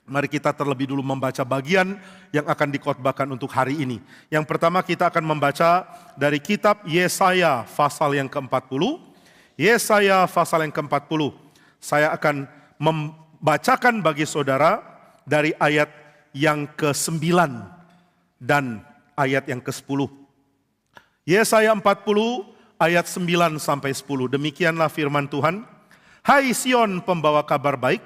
Mari kita terlebih dulu membaca bagian yang akan dikhotbahkan untuk hari ini. Yang pertama kita akan membaca dari kitab Yesaya pasal yang ke-40. Yesaya pasal yang ke-40. Saya akan membacakan bagi saudara dari ayat yang ke-9 dan ayat yang ke-10. Yesaya 40 ayat 9 sampai 10. Demikianlah firman Tuhan. Hai Sion pembawa kabar baik,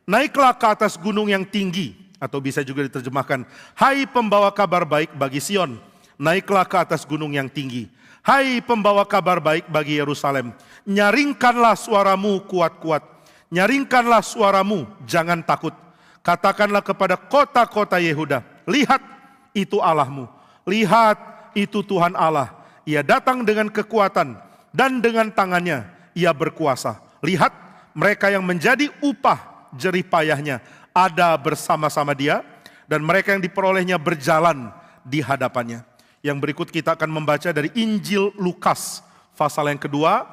naiklah ke atas gunung yang tinggi, atau bisa juga diterjemahkan, hai pembawa kabar baik bagi Sion, naiklah ke atas gunung yang tinggi. Hai pembawa kabar baik bagi Yerusalem, nyaringkanlah suaramu kuat-kuat, nyaringkanlah suaramu, jangan takut. Katakanlah kepada kota-kota Yehuda, lihat itu Allahmu, lihat itu Tuhan Allah. Ia datang dengan kekuatan dan dengan tangannya ia berkuasa. Lihat mereka yang menjadi upah jerih payahnya ada bersama-sama dia, dan mereka yang diperolehnya berjalan di hadapannya. Yang berikut kita akan membaca dari Injil Lukas pasal yang kedua.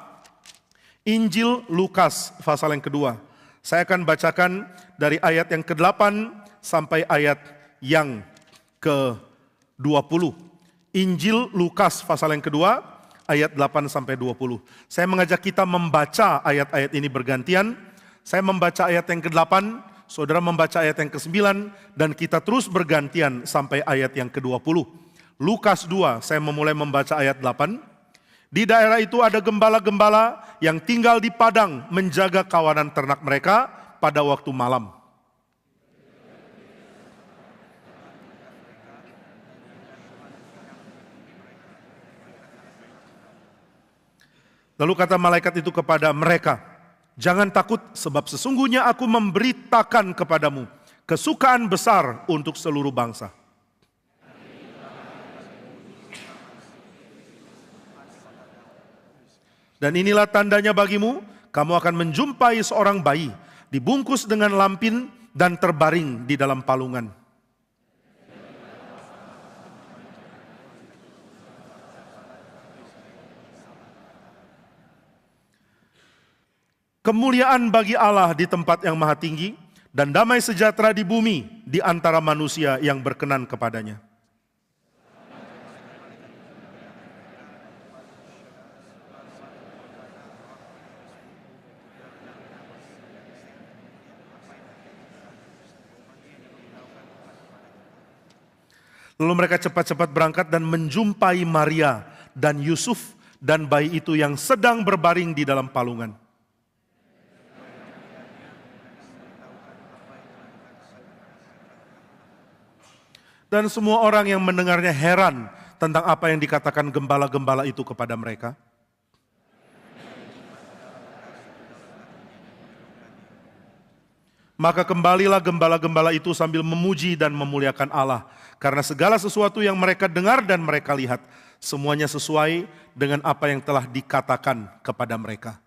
Injil Lukas pasal yang kedua. Saya akan bacakan dari ayat yang ke-8 sampai ayat yang ke-20. Injil Lukas pasal yang kedua ayat 8 sampai 20. Saya mengajak kita membaca ayat-ayat ini bergantian. Saya membaca ayat yang ke-8, saudara membaca ayat yang ke-9, dan kita terus bergantian sampai ayat yang ke-20. Lukas 2, saya memulai membaca ayat 8. Di daerah itu ada gembala-gembala yang tinggal di padang menjaga kawanan ternak mereka pada waktu malam. Lalu kata malaikat itu kepada mereka, jangan takut sebab sesungguhnya aku memberitakan kepadamu kesukaan besar untuk seluruh bangsa. Dan inilah tandanya bagimu, kamu akan menjumpai seorang bayi dibungkus dengan lampin dan terbaring di dalam palungan. Kemuliaan bagi Allah di tempat yang maha tinggi, dan damai sejahtera di bumi di antara manusia yang berkenan kepadanya. Lalu mereka cepat-cepat berangkat dan menjumpai Maria dan Yusuf dan bayi itu yang sedang berbaring di dalam palungan. Dan semua orang yang mendengarnya heran tentang apa yang dikatakan gembala-gembala itu kepada mereka. Maka kembalilah gembala-gembala itu sambil memuji dan memuliakan Allah. Karena segala sesuatu yang mereka dengar dan mereka lihat, semuanya sesuai dengan apa yang telah dikatakan kepada mereka.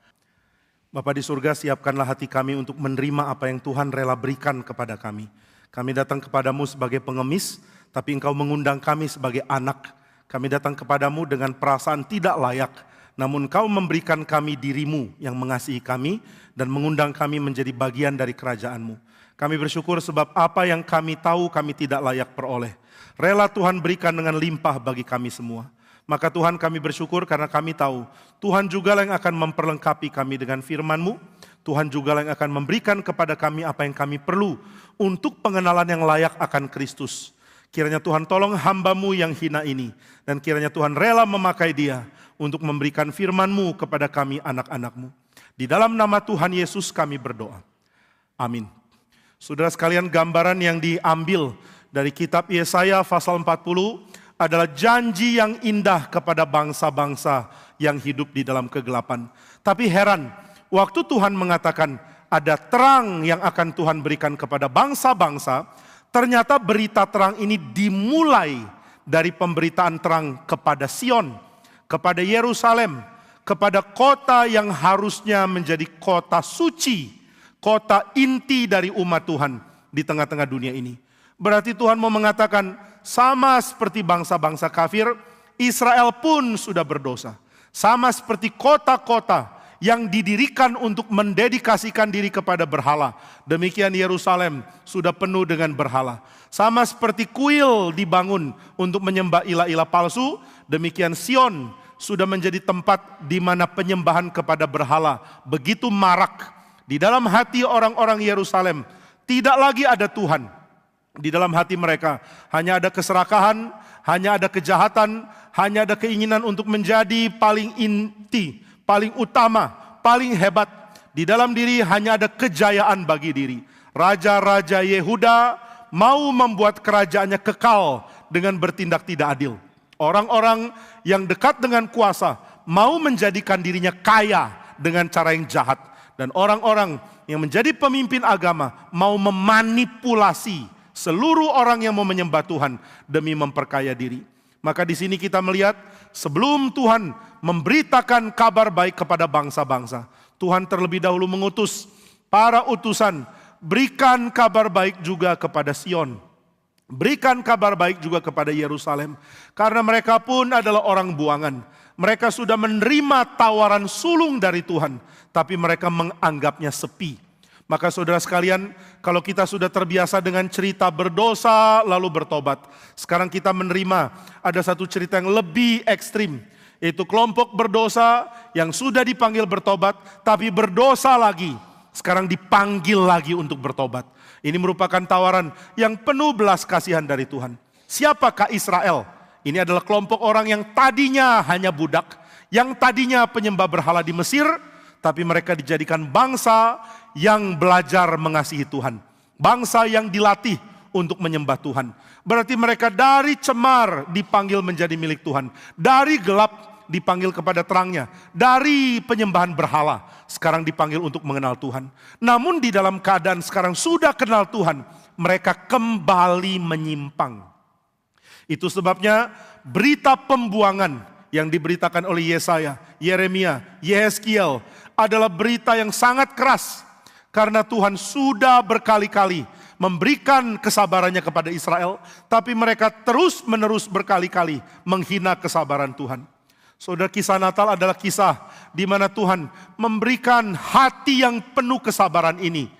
Bapa di surga, siapkanlah hati kami untuk menerima apa yang Tuhan rela berikan kepada kami. Kami datang kepadamu sebagai pengemis, tapi Engkau mengundang kami sebagai anak. Kami datang kepadamu dengan perasaan tidak layak, namun Engkau memberikan kami dirimu yang mengasihi kami dan mengundang kami menjadi bagian dari kerajaan-Mu. Kami bersyukur sebab apa yang kami tahu kami tidak layak peroleh, rela Tuhan berikan dengan limpah bagi kami semua. Maka Tuhan, kami bersyukur karena kami tahu Tuhan juga yang akan memperlengkapi kami dengan firman-Mu. Tuhan juga yang akan memberikan kepada kami apa yang kami perlu untuk pengenalan yang layak akan Kristus. Kiranya Tuhan tolong hamba-Mu yang hina ini, dan kiranya Tuhan rela memakai dia untuk memberikan firman-Mu kepada kami anak-anak-Mu. Di dalam nama Tuhan Yesus kami berdoa. Amin. Saudara sekalian, gambaran yang diambil dari kitab Yesaya pasal 40 adalah janji yang indah kepada bangsa-bangsa yang hidup di dalam kegelapan. Tapi heran, waktu Tuhan mengatakan ada terang yang akan Tuhan berikan kepada bangsa-bangsa, ternyata berita terang ini dimulai dari pemberitaan terang kepada Sion, kepada Yerusalem, kepada kota yang harusnya menjadi kota suci, kota inti dari umat Tuhan di tengah-tengah dunia ini. Berarti Tuhan mau mengatakan, sama seperti bangsa-bangsa kafir, Israel pun sudah berdosa. Sama seperti kota-kota yang didirikan untuk mendedikasikan diri kepada berhala. Demikian Yerusalem sudah penuh dengan berhala. Sama seperti kuil dibangun untuk menyembah ilah-ilah palsu, demikian Sion sudah menjadi tempat di mana penyembahan kepada berhala begitu marak. Di dalam hati orang-orang Yerusalem tidak lagi ada Tuhan. Di dalam hati mereka hanya ada keserakahan, hanya ada kejahatan, hanya ada keinginan untuk menjadi paling inti, paling utama, paling hebat. Di dalam diri hanya ada kejayaan bagi diri. Raja-raja Yehuda mau membuat kerajaannya kekal dengan bertindak tidak adil. Orang-orang yang dekat dengan kuasa mau menjadikan dirinya kaya dengan cara yang jahat. Dan orang-orang yang menjadi pemimpin agama mau memanipulasi seluruh orang yang mau menyembah Tuhan demi memperkaya diri. Maka di sini kita melihat sebelum Tuhan memberitakan kabar baik kepada bangsa-bangsa, Tuhan terlebih dahulu mengutus para utusan, berikan kabar baik juga kepada Sion. Berikan kabar baik juga kepada Yerusalem. Karena mereka pun adalah orang buangan. Mereka sudah menerima tawaran sulung dari Tuhan, tapi mereka menganggapnya sepi. Maka saudara sekalian, kalau kita sudah terbiasa dengan cerita berdosa lalu bertobat, sekarang kita menerima ada satu cerita yang lebih ekstrim, yaitu kelompok berdosa yang sudah dipanggil bertobat, tapi berdosa lagi, sekarang dipanggil lagi untuk bertobat. Ini merupakan tawaran yang penuh belas kasihan dari Tuhan. Siapakah Israel? Ini adalah kelompok orang yang tadinya hanya budak, yang tadinya penyembah berhala di Mesir, tapi mereka dijadikan bangsa yang belajar mengasihi Tuhan. Bangsa yang dilatih untuk menyembah Tuhan. Berarti mereka dari cemar dipanggil menjadi milik Tuhan. Dari gelap dipanggil kepada terangnya. Dari penyembahan berhala sekarang dipanggil untuk mengenal Tuhan. Namun di dalam keadaan sekarang sudah kenal Tuhan, mereka kembali menyimpang. Itu sebabnya berita pembuangan yang diberitakan oleh Yesaya, Yeremia, Yehezkiel adalah berita yang sangat keras. Karena Tuhan sudah berkali-kali memberikan kesabarannya kepada Israel, tapi mereka terus-menerus berkali-kali menghina kesabaran Tuhan. Saudara, kisah Natal adalah kisah di mana Tuhan memberikan hati yang penuh kesabaran ini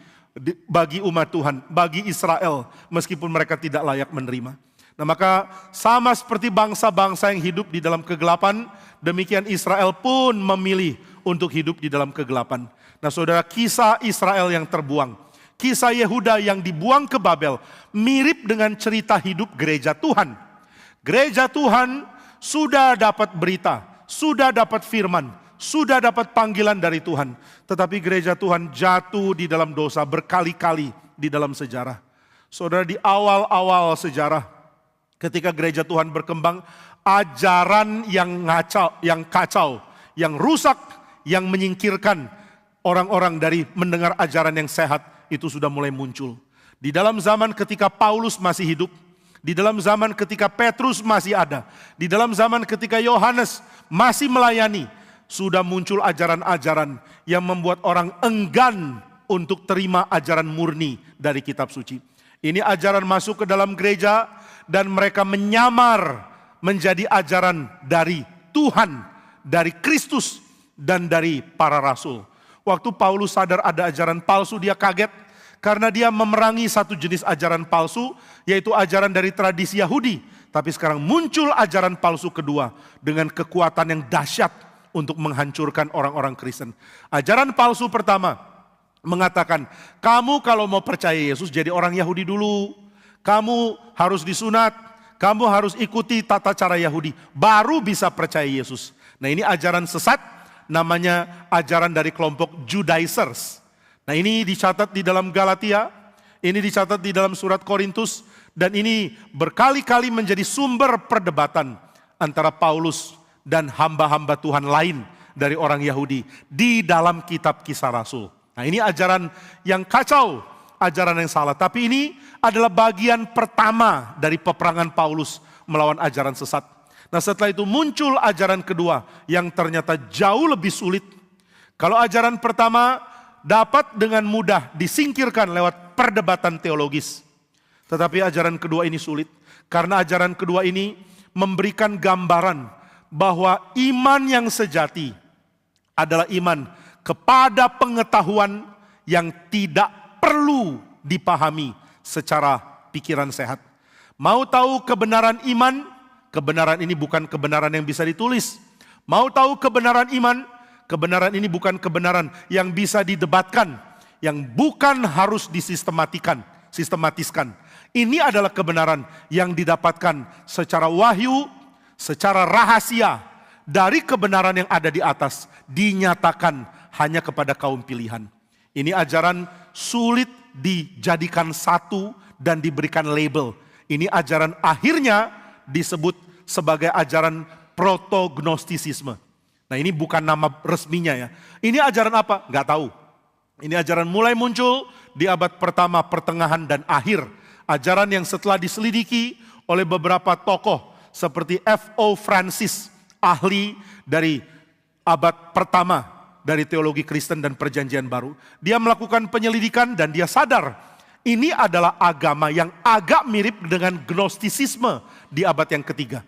bagi umat Tuhan, bagi Israel, meskipun mereka tidak layak menerima. Nah, maka sama seperti bangsa-bangsa yang hidup di dalam kegelapan, demikian Israel pun memilih untuk hidup di dalam kegelapan. Nah saudara, kisah Israel yang terbuang, kisah Yehuda yang dibuang ke Babel, mirip dengan cerita hidup gereja Tuhan. Gereja Tuhan sudah dapat berita, sudah dapat firman, sudah dapat panggilan dari Tuhan. Tetapi gereja Tuhan jatuh di dalam dosa berkali-kali di dalam sejarah. Saudara, di awal-awal sejarah, ketika gereja Tuhan berkembang, ajaran yang kacau, yang rusak, yang menyingkirkan orang-orang dari mendengar ajaran yang sehat itu sudah mulai muncul. Di dalam zaman ketika Paulus masih hidup, di dalam zaman ketika Petrus masih ada, di dalam zaman ketika Yohanes masih melayani, sudah muncul ajaran-ajaran yang membuat orang enggan untuk terima ajaran murni dari kitab suci. Ini ajaran masuk ke dalam gereja dan mereka menyamar menjadi ajaran dari Tuhan, dari Kristus, dan dari para rasul. Waktu Paulus sadar ada ajaran palsu, dia kaget karena dia memerangi satu jenis ajaran palsu, yaitu ajaran dari tradisi Yahudi. Tapi sekarang muncul ajaran palsu kedua dengan kekuatan yang dahsyat untuk menghancurkan orang-orang Kristen. Ajaran palsu pertama mengatakan, kamu kalau mau percaya Yesus jadi orang Yahudi dulu. Kamu harus disunat, kamu harus ikuti tata cara Yahudi, baru bisa percaya Yesus. Nah, ini ajaran sesat, namanya ajaran dari kelompok Judaizers. Nah, ini dicatat di dalam Galatia, ini dicatat di dalam surat Korintus, dan ini berkali-kali menjadi sumber perdebatan antara Paulus dan hamba-hamba Tuhan lain dari orang Yahudi di dalam kitab Kisah Rasul. Nah, ini ajaran yang kacau, ajaran yang salah. Tapi ini adalah bagian pertama dari peperangan Paulus melawan ajaran sesat. Nah, setelah itu muncul ajaran kedua yang ternyata jauh lebih sulit. Kalau ajaran pertama dapat dengan mudah disingkirkan lewat perdebatan teologis. Tetapi ajaran kedua ini sulit. Karena ajaran kedua ini memberikan gambaran bahwa iman yang sejati adalah iman kepada pengetahuan yang tidak perlu dipahami secara pikiran sehat. Mau tahu kebenaran iman? Kebenaran ini bukan kebenaran yang bisa ditulis. Mau tahu kebenaran iman? Kebenaran ini bukan kebenaran yang bisa didebatkan, yang bukan harus sistematiskan. Ini adalah kebenaran yang didapatkan secara wahyu, secara rahasia dari kebenaran yang ada di atas, dinyatakan hanya kepada kaum pilihan. Ini ajaran sulit dijadikan satu dan diberikan label. Ini ajaran akhirnya disebut sebagai ajaran proto-gnostisisme. Nah, ini bukan nama resminya ya. Ini ajaran apa? Nggak tahu. Ini ajaran mulai muncul di abad pertama, pertengahan, dan akhir. Ajaran yang setelah diselidiki oleh beberapa tokoh seperti F.O. Francis, ahli dari abad pertama dari teologi Kristen dan Perjanjian Baru. Dia melakukan penyelidikan dan dia sadar ini adalah agama yang agak mirip dengan Gnostisisme di abad yang ketiga.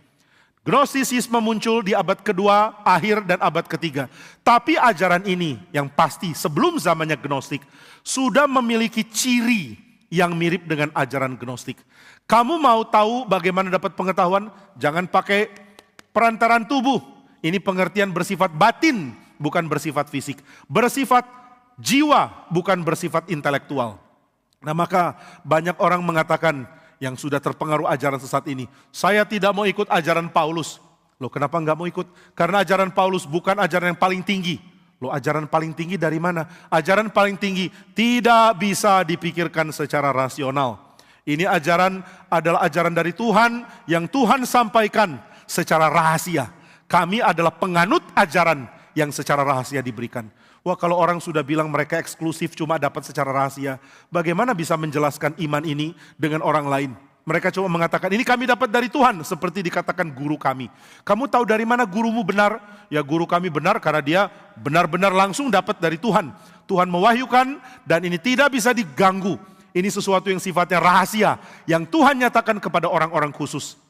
Gnostisisme muncul di abad kedua, akhir dan abad ketiga. Tapi ajaran ini yang pasti sebelum zamannya Gnostik sudah memiliki ciri yang mirip dengan ajaran Gnostik. Kamu mau tahu bagaimana dapat pengetahuan? Jangan pakai perantaran tubuh. Ini pengertian bersifat batin, bukan bersifat fisik. Bersifat jiwa, bukan bersifat intelektual. Nah, maka banyak orang mengatakan yang sudah terpengaruh ajaran sesat ini, saya tidak mau ikut ajaran Paulus. Loh, kenapa nggak mau ikut? Karena ajaran Paulus bukan ajaran yang paling tinggi. Loh, ajaran paling tinggi dari mana? Ajaran paling tinggi tidak bisa dipikirkan secara rasional. Ini ajaran adalah ajaran dari Tuhan yang Tuhan sampaikan secara rahasia. Kami adalah penganut ajaran yang secara rahasia diberikan. Wah, kalau orang sudah bilang mereka eksklusif cuma dapat secara rahasia, bagaimana bisa menjelaskan iman ini dengan orang lain? Mereka cuma mengatakan ini kami dapat dari Tuhan, seperti dikatakan guru kami. Kamu tahu dari mana gurumu benar? Ya, guru kami benar karena dia benar-benar langsung dapat dari Tuhan. Tuhan mewahyukan dan ini tidak bisa diganggu. Ini sesuatu yang sifatnya rahasia yang Tuhan nyatakan kepada orang-orang khusus.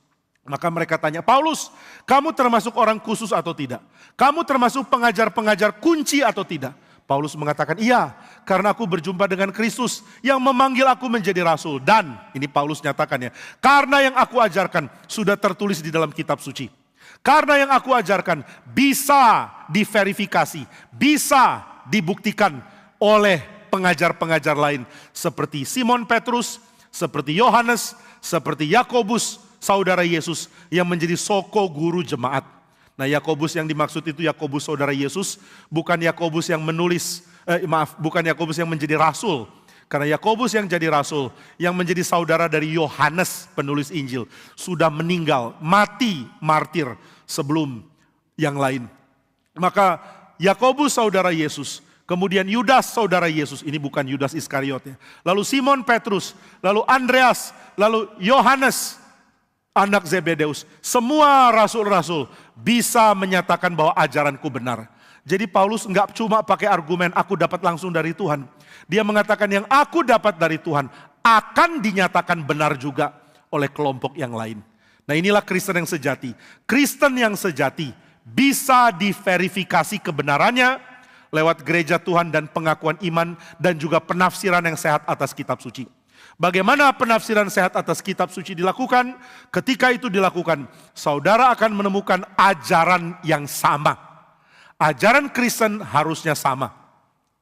Maka mereka tanya, Paulus, kamu termasuk orang khusus atau tidak? Kamu termasuk pengajar-pengajar kunci atau tidak? Paulus mengatakan, iya, karena aku berjumpa dengan Kristus yang memanggil aku menjadi rasul. Dan, ini Paulus nyatakan ya, karena yang aku ajarkan sudah tertulis di dalam kitab suci. Karena yang aku ajarkan bisa diverifikasi, bisa dibuktikan oleh pengajar-pengajar lain. Seperti Simon Petrus, seperti Yohanes, seperti Yakobus, saudara Yesus yang menjadi soko guru jemaat. Nah, Yakobus yang dimaksud itu Yakobus saudara Yesus, bukan Yakobus yang bukan Yakobus yang menjadi rasul. Karena Yakobus yang jadi rasul, yang menjadi saudara dari Yohanes penulis Injil, sudah meninggal, mati martir sebelum yang lain. Maka Yakobus saudara Yesus, kemudian Yudas saudara Yesus, ini bukan Yudas Iskariot ya. Lalu Simon Petrus, lalu Andreas, lalu Yohanes, anak Zebedeus, semua rasul-rasul bisa menyatakan bahwa ajaranku benar. Jadi Paulus enggak cuma pakai argumen aku dapat langsung dari Tuhan. Dia mengatakan yang aku dapat dari Tuhan akan dinyatakan benar juga oleh kelompok yang lain. Nah, inilah Kristen yang sejati. Kristen yang sejati bisa diverifikasi kebenarannya lewat gereja Tuhan dan pengakuan iman dan juga penafsiran yang sehat atas kitab suci. Bagaimana penafsiran sehat atas kitab suci dilakukan? Ketika itu dilakukan, saudara akan menemukan ajaran yang sama. Ajaran Kristen harusnya sama.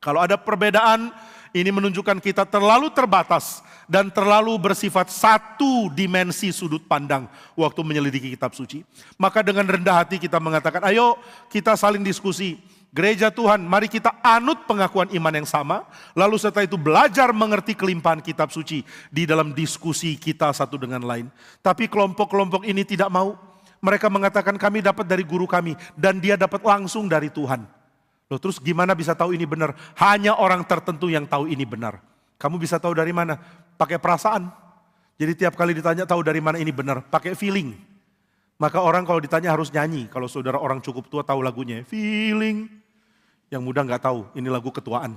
Kalau ada perbedaan, ini menunjukkan kita terlalu terbatas dan terlalu bersifat satu dimensi sudut pandang waktu menyelidiki kitab suci. Maka dengan rendah hati kita mengatakan, ayo kita saling diskusi. Gereja Tuhan, mari kita anut pengakuan iman yang sama, lalu setelah itu belajar mengerti kelimpahan kitab suci di dalam diskusi kita satu dengan lain. Tapi kelompok-kelompok ini tidak mau. Mereka mengatakan kami dapat dari guru kami dan dia dapat langsung dari Tuhan. Loh, terus gimana bisa tahu ini benar? Hanya orang tertentu yang tahu ini benar. Kamu bisa tahu dari mana? Pakai perasaan. Jadi tiap kali ditanya tahu dari mana ini benar, pakai feeling. Maka orang kalau ditanya harus nyanyi. Kalau saudara orang cukup tua tahu lagunya, feeling. Yang muda nggak tahu, ini lagu ketuaan.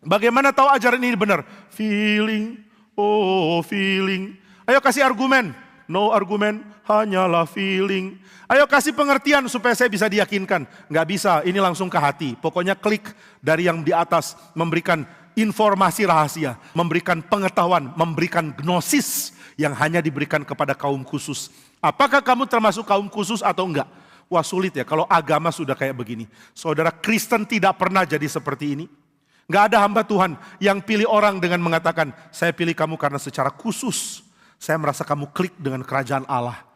Bagaimana tahu ajaran ini benar? Feeling, oh feeling. Ayo kasih argumen. no argument, hanyalah feeling. Ayo kasih pengertian supaya saya bisa diyakinkan. Nggak bisa, ini langsung ke hati. Pokoknya klik dari yang di atas, memberikan informasi rahasia, memberikan pengetahuan, memberikan gnosis yang hanya diberikan kepada kaum khusus. Apakah kamu termasuk kaum khusus atau enggak? Wah sulit ya kalau agama sudah kayak begini. Saudara, Kristen tidak pernah jadi seperti ini. Nggak ada hamba Tuhan yang pilih orang dengan mengatakan, saya pilih kamu karena secara khusus saya merasa kamu klik dengan kerajaan Allah.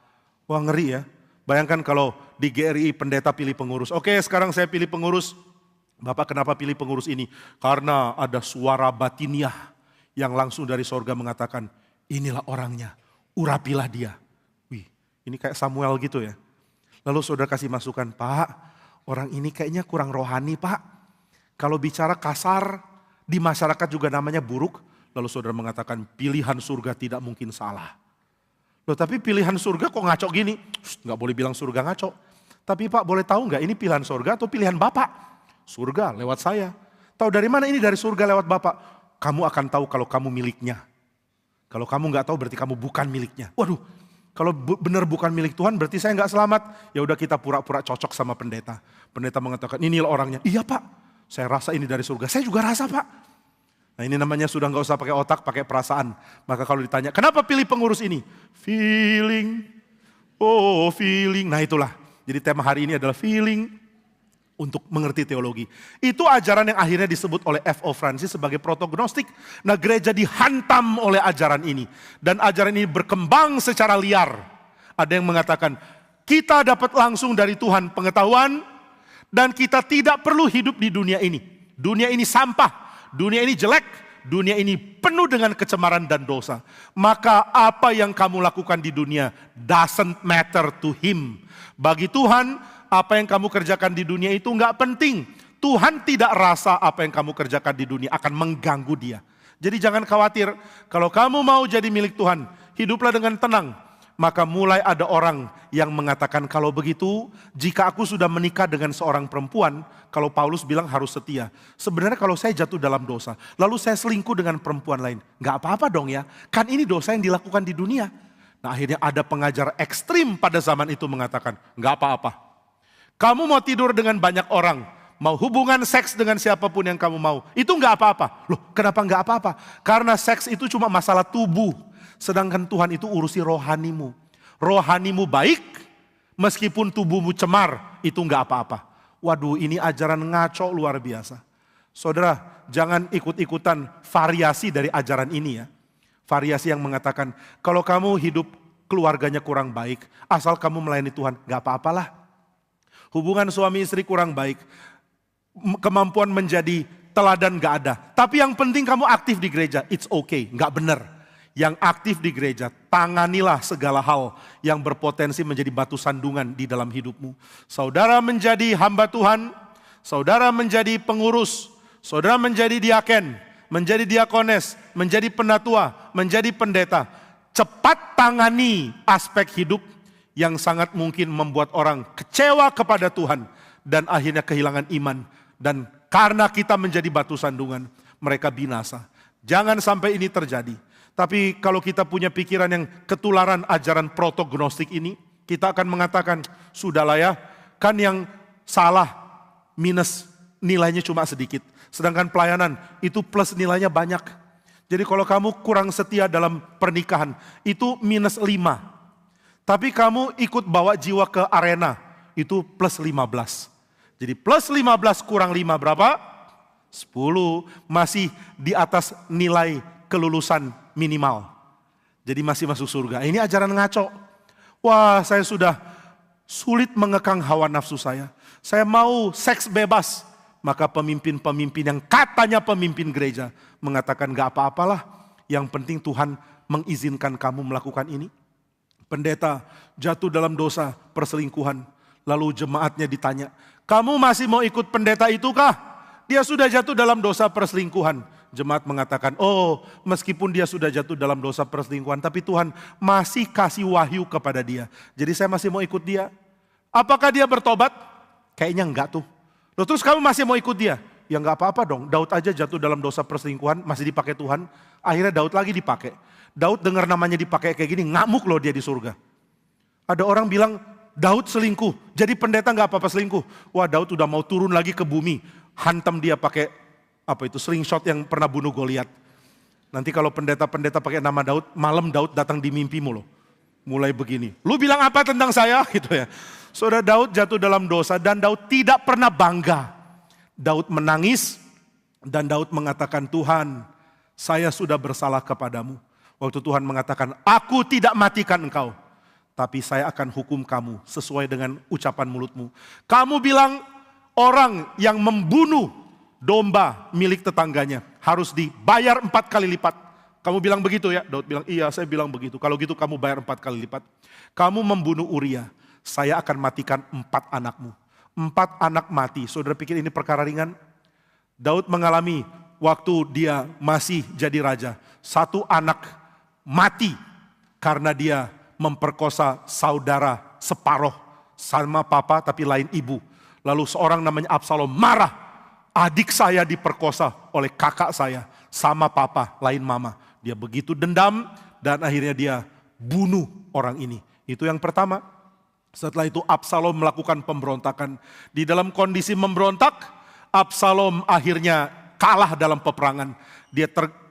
Wah ngeri ya. Bayangkan kalau di GRI pendeta pilih pengurus. Oke, sekarang saya pilih pengurus. Bapak kenapa pilih pengurus ini? Karena ada suara batiniah yang langsung dari sorga mengatakan, inilah orangnya, urapilah dia. Wih, ini kayak Samuel gitu ya. Lalu saudara kasih masukan, Pak, orang ini kayaknya kurang rohani Pak. Kalau bicara kasar, di masyarakat juga namanya buruk. Lalu saudara mengatakan pilihan surga tidak mungkin salah. Loh tapi pilihan surga kok ngaco gini? Nggak boleh bilang surga ngaco. Tapi Pak boleh tahu nggak ini pilihan surga atau pilihan Bapak? Surga lewat saya. Tahu dari mana ini dari surga lewat Bapak? Kamu akan tahu kalau kamu miliknya. Kalau kamu nggak tahu berarti kamu bukan miliknya. Waduh, kalau benar bukan milik Tuhan berarti saya nggak selamat. Ya udah kita pura-pura cocok sama pendeta. Pendeta mengatakan inilah orangnya. Iya Pak. Saya rasa ini dari surga. Saya juga rasa Pak. Nah ini namanya sudah nggak usah pakai otak, pakai perasaan. Maka kalau ditanya, kenapa pilih pengurus ini? Feeling. Oh feeling. Nah itulah. Jadi tema hari ini adalah feeling untuk mengerti teologi. Itu ajaran yang akhirnya disebut oleh F.O. Francis sebagai protognostik. Nah gereja dihantam oleh ajaran ini. Dan ajaran ini berkembang secara liar. Ada yang mengatakan, kita dapat langsung dari Tuhan pengetahuan, dan kita tidak perlu hidup di dunia ini. Dunia ini sampah, dunia ini jelek, dunia ini penuh dengan kecemaran dan dosa. Maka apa yang kamu lakukan di dunia doesn't matter to him. Bagi Tuhan, apa yang kamu kerjakan di dunia itu enggak penting. Tuhan tidak rasa apa yang kamu kerjakan di dunia akan mengganggu dia. Jadi jangan khawatir, kalau kamu mau jadi milik Tuhan, hiduplah dengan tenang. Maka mulai ada orang yang mengatakan kalau begitu jika aku sudah menikah dengan seorang perempuan, kalau Paulus bilang harus setia. Sebenarnya kalau saya jatuh dalam dosa, lalu saya selingkuh dengan perempuan lain, gak apa-apa dong ya, kan ini dosa yang dilakukan di dunia. Nah akhirnya ada pengajar ekstrim pada zaman itu mengatakan, gak apa-apa. Kamu mau tidur dengan banyak orang, mau hubungan seks dengan siapapun yang kamu mau, itu gak apa-apa. Loh kenapa gak apa-apa? Karena seks itu cuma masalah tubuh. Sedangkan Tuhan itu urusi rohanimu. Rohanimu baik, meskipun tubuhmu cemar, itu enggak apa-apa. Waduh ini ajaran ngaco luar biasa. Saudara, jangan ikut-ikutan variasi dari ajaran ini ya. Variasi yang mengatakan, kalau kamu hidup keluarganya kurang baik, asal kamu melayani Tuhan, enggak apa-apalah. Hubungan suami istri kurang baik, kemampuan menjadi teladan enggak ada. Tapi yang penting kamu aktif di gereja, it's okay, enggak benar. Yang aktif di gereja, tanganilah segala hal yang berpotensi menjadi batu sandungan di dalam hidupmu. Saudara menjadi hamba Tuhan, saudara menjadi pengurus, saudara menjadi diaken, menjadi diakones, menjadi penatua, menjadi pendeta. Cepat tangani aspek hidup yang sangat mungkin membuat orang kecewa kepada Tuhan dan akhirnya kehilangan iman. Dan karena kita menjadi batu sandungan, mereka binasa. Jangan sampai ini terjadi. Tapi kalau kita punya pikiran yang ketularan ajaran protognostik ini, kita akan mengatakan, sudahlah ya, kan yang salah minus nilainya cuma sedikit. Sedangkan pelayanan itu plus nilainya banyak. Jadi kalau kamu kurang setia dalam pernikahan, itu minus 5. Tapi kamu ikut bawa jiwa ke arena, itu plus 15. Jadi plus 15 kurang 5 berapa? 10, masih di atas nilai kelulusan minimal. Jadi masih masuk surga. Ini ajaran ngaco. Wah, saya sudah sulit mengekang hawa nafsu saya. Saya mau seks bebas. Maka pemimpin-pemimpin yang katanya pemimpin gereja mengatakan gak apa-apalah. Yang penting Tuhan mengizinkan kamu melakukan ini. Pendeta jatuh dalam dosa perselingkuhan. Lalu jemaatnya ditanya, kamu masih mau ikut pendeta itu kah? Dia sudah jatuh dalam dosa perselingkuhan. Jemaat mengatakan, oh meskipun dia sudah jatuh dalam dosa perselingkuhan, tapi Tuhan masih kasih wahyu kepada dia. Jadi saya masih mau ikut dia. Apakah dia bertobat? Kayaknya enggak tuh. Loh, terus kamu masih mau ikut dia? Ya enggak apa-apa dong, Daud aja jatuh dalam dosa perselingkuhan, masih dipakai Tuhan. Akhirnya Daud lagi dipakai. Daud dengar namanya dipakai kayak gini, ngamuk loh dia di surga. Ada orang bilang, Daud selingkuh, jadi pendeta gak apa-apa selingkuh. Wah, Daud udah mau turun lagi ke bumi, hantam dia pakai slingshot yang pernah bunuh Goliat. Nanti kalau pendeta-pendeta pakai nama Daud, malam Daud datang di mimpimu loh. Mulai begini, lu bilang apa tentang saya? Gitu ya. Saudara, Daud jatuh dalam dosa dan Daud tidak pernah bangga. Daud menangis dan Daud mengatakan, Tuhan, saya sudah bersalah kepadamu. Waktu Tuhan mengatakan, aku tidak matikan engkau, tapi saya akan hukum kamu sesuai dengan ucapan mulutmu. Kamu bilang orang yang membunuh domba milik tetangganya harus dibayar 4 kali lipat. Kamu bilang begitu ya? Daud bilang, iya saya bilang begitu. Kalau gitu kamu bayar 4 kali lipat. Kamu membunuh Uria, saya akan matikan 4 anakmu. 4 anak mati. Saudara pikir ini perkara ringan? Daud mengalami waktu dia masih jadi raja. 1 anak mati karena dia memperkosa saudara separoh. Sama papa tapi lain ibu. Lalu seorang namanya Absalom marah. Adik saya diperkosa oleh kakak saya. Sama papa, lain mama. Dia begitu dendam dan akhirnya dia bunuh orang ini. Itu yang pertama. Setelah itu Absalom melakukan pemberontakan. Di dalam kondisi memberontak, Absalom akhirnya kalah dalam peperangan. Dia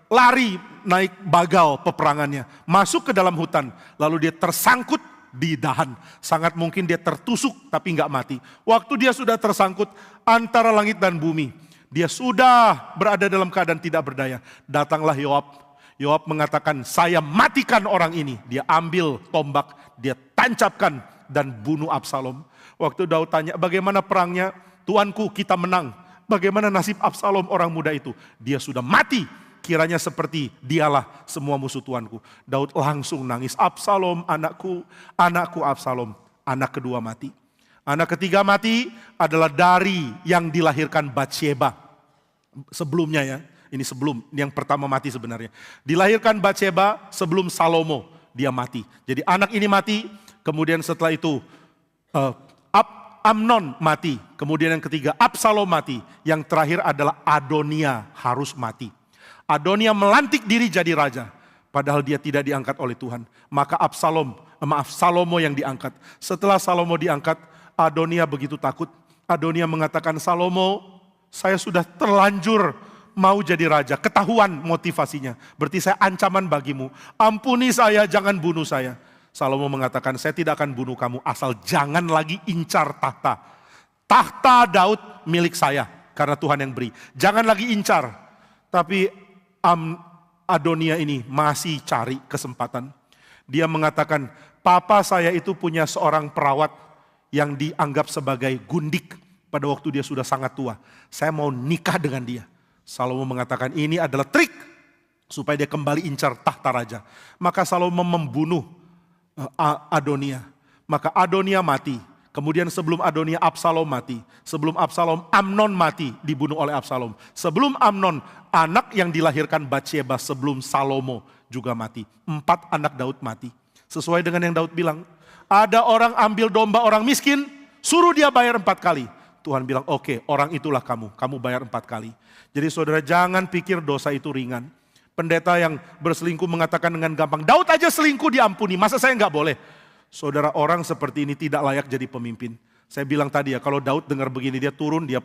lari naik bagal peperangannya. Masuk ke dalam hutan. Lalu dia tersangkut di dahan. Sangat mungkin dia tertusuk tapi nggak mati. Waktu dia sudah tersangkut antara langit dan bumi. Dia sudah berada dalam keadaan tidak berdaya. Datanglah Yoab. Yoab mengatakan, saya matikan orang ini. Dia ambil tombak, dia tancapkan dan bunuh Absalom. Waktu Daud tanya, bagaimana perangnya? Tuanku, kita menang. Bagaimana nasib Absalom orang muda itu? Dia sudah mati. Kiranya seperti dialah semua musuh tuanku. Daud langsung nangis. Absalom, anakku, anakku Absalom. Anak kedua mati. Anak ketiga mati adalah dari yang dilahirkan Batsheba. Sebelumnya ya. Ini sebelum, yang pertama mati sebenarnya. Dilahirkan Batsheba sebelum Salomo, dia mati. Jadi anak ini mati, kemudian setelah itu Amnon mati. Kemudian yang ketiga Absalom mati. Yang terakhir adalah Adonia harus mati. Adonia melantik diri jadi raja. Padahal dia tidak diangkat oleh Tuhan. Maka Salomo yang diangkat. Setelah Salomo diangkat, Adonia begitu takut. Adonia mengatakan, Salomo, saya sudah terlanjur mau jadi raja, ketahuan motivasinya. Berarti saya ancaman bagimu. Ampuni saya, jangan bunuh saya. Salomo mengatakan, saya tidak akan bunuh kamu asal jangan lagi incar tahta. Tahta Daud milik saya karena Tuhan yang beri. Jangan lagi incar. Tapi Adonia ini masih cari kesempatan. Dia mengatakan, papa saya itu punya seorang perawat yang dianggap sebagai gundik pada waktu dia sudah sangat tua. Saya mau nikah dengan dia. Salomo mengatakan ini adalah trik supaya dia kembali incar tahta raja. Maka Salomo membunuh Adonia. Maka Adonia mati. Kemudian sebelum Adonia Absalom mati. Sebelum Absalom Amnon mati, dibunuh oleh Absalom. Sebelum Amnon, anak yang dilahirkan Batsheba sebelum Salomo juga mati. 4 anak Daud mati. Sesuai dengan yang Daud bilang. Ada orang ambil domba orang miskin, suruh dia bayar 4 kali. Tuhan bilang, oke, orang itulah kamu bayar 4 kali. Jadi saudara jangan pikir dosa itu ringan. Pendeta yang berselingkuh mengatakan dengan gampang, Daud aja selingkuh diampuni, masa saya nggak boleh? Saudara, orang seperti ini tidak layak jadi pemimpin. Saya bilang tadi ya, kalau Daud dengar begini, dia turun, dia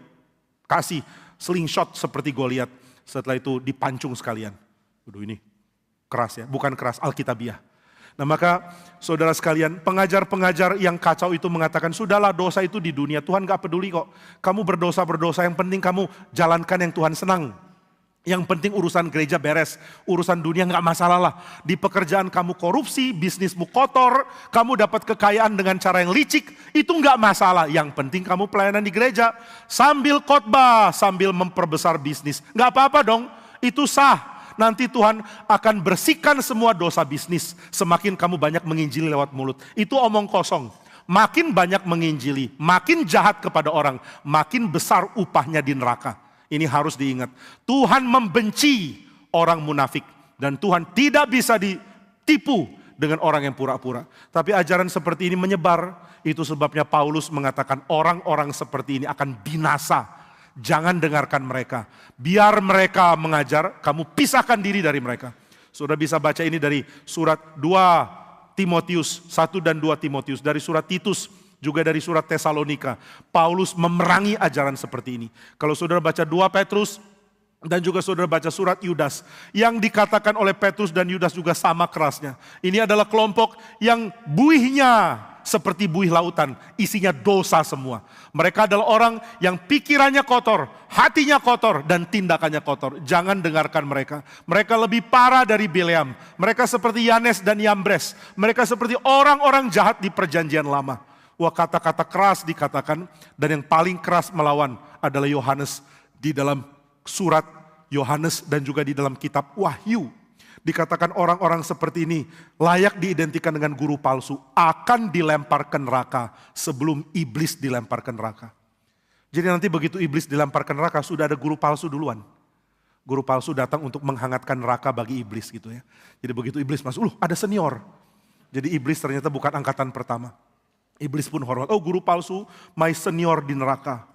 kasih slingshot seperti Goliat. Setelah itu dipancung sekalian. Waduh ini keras ya, bukan keras, Alkitabiah. Nah maka saudara sekalian, pengajar-pengajar yang kacau itu mengatakan, sudahlah dosa itu di dunia, Tuhan gak peduli kok. Kamu berdosa, yang penting kamu jalankan yang Tuhan senang. Yang penting urusan gereja beres, urusan dunia gak masalah lah. Di pekerjaan kamu korupsi, bisnismu kotor, kamu dapat kekayaan dengan cara yang licik, itu gak masalah. Yang penting kamu pelayanan di gereja, sambil khotbah, sambil memperbesar bisnis. Gak apa-apa dong, itu sah. Nanti Tuhan akan bersihkan semua dosa bisnis. Semakin kamu banyak menginjili lewat mulut. Itu omong kosong. Makin banyak menginjili, makin jahat kepada orang, makin besar upahnya di neraka. Ini harus diingat. Tuhan membenci orang munafik. Dan Tuhan tidak bisa ditipu dengan orang yang pura-pura. Tapi ajaran seperti ini menyebar. Itu sebabnya Paulus mengatakan orang-orang seperti ini akan binasa. Jangan dengarkan mereka. Biar mereka mengajar, kamu pisahkan diri dari mereka. Saudara bisa baca ini dari surat 2 Timotius, 1 dan 2 Timotius, dari surat Titus, juga dari surat Tesalonika. Paulus memerangi ajaran seperti ini. Kalau saudara baca 2 Petrus, dan juga saudara baca surat Yudas, yang dikatakan oleh Petrus dan Yudas juga sama kerasnya. Ini adalah kelompok yang buihnya seperti buih lautan, isinya dosa semua. Mereka adalah orang yang pikirannya kotor, hatinya kotor, dan tindakannya kotor. Jangan dengarkan mereka. Mereka lebih parah dari Bileam. Mereka seperti Yanes dan Yambres. Mereka seperti orang-orang jahat di perjanjian lama. Wah, kata-kata keras dikatakan, dan yang paling keras melawan adalah Yohanes di dalam surat Yohanes dan juga di dalam kitab Wahyu. Dikatakan orang-orang seperti ini layak diidentikan dengan guru palsu, akan dilempar ke neraka sebelum iblis dilempar ke neraka. Jadi nanti begitu iblis dilempar ke neraka sudah ada guru palsu duluan. Guru palsu datang untuk menghangatkan neraka bagi iblis gitu ya. Jadi begitu iblis masuk, ada senior. Jadi iblis ternyata bukan angkatan pertama. Iblis pun hormat, guru palsu, my senior di neraka.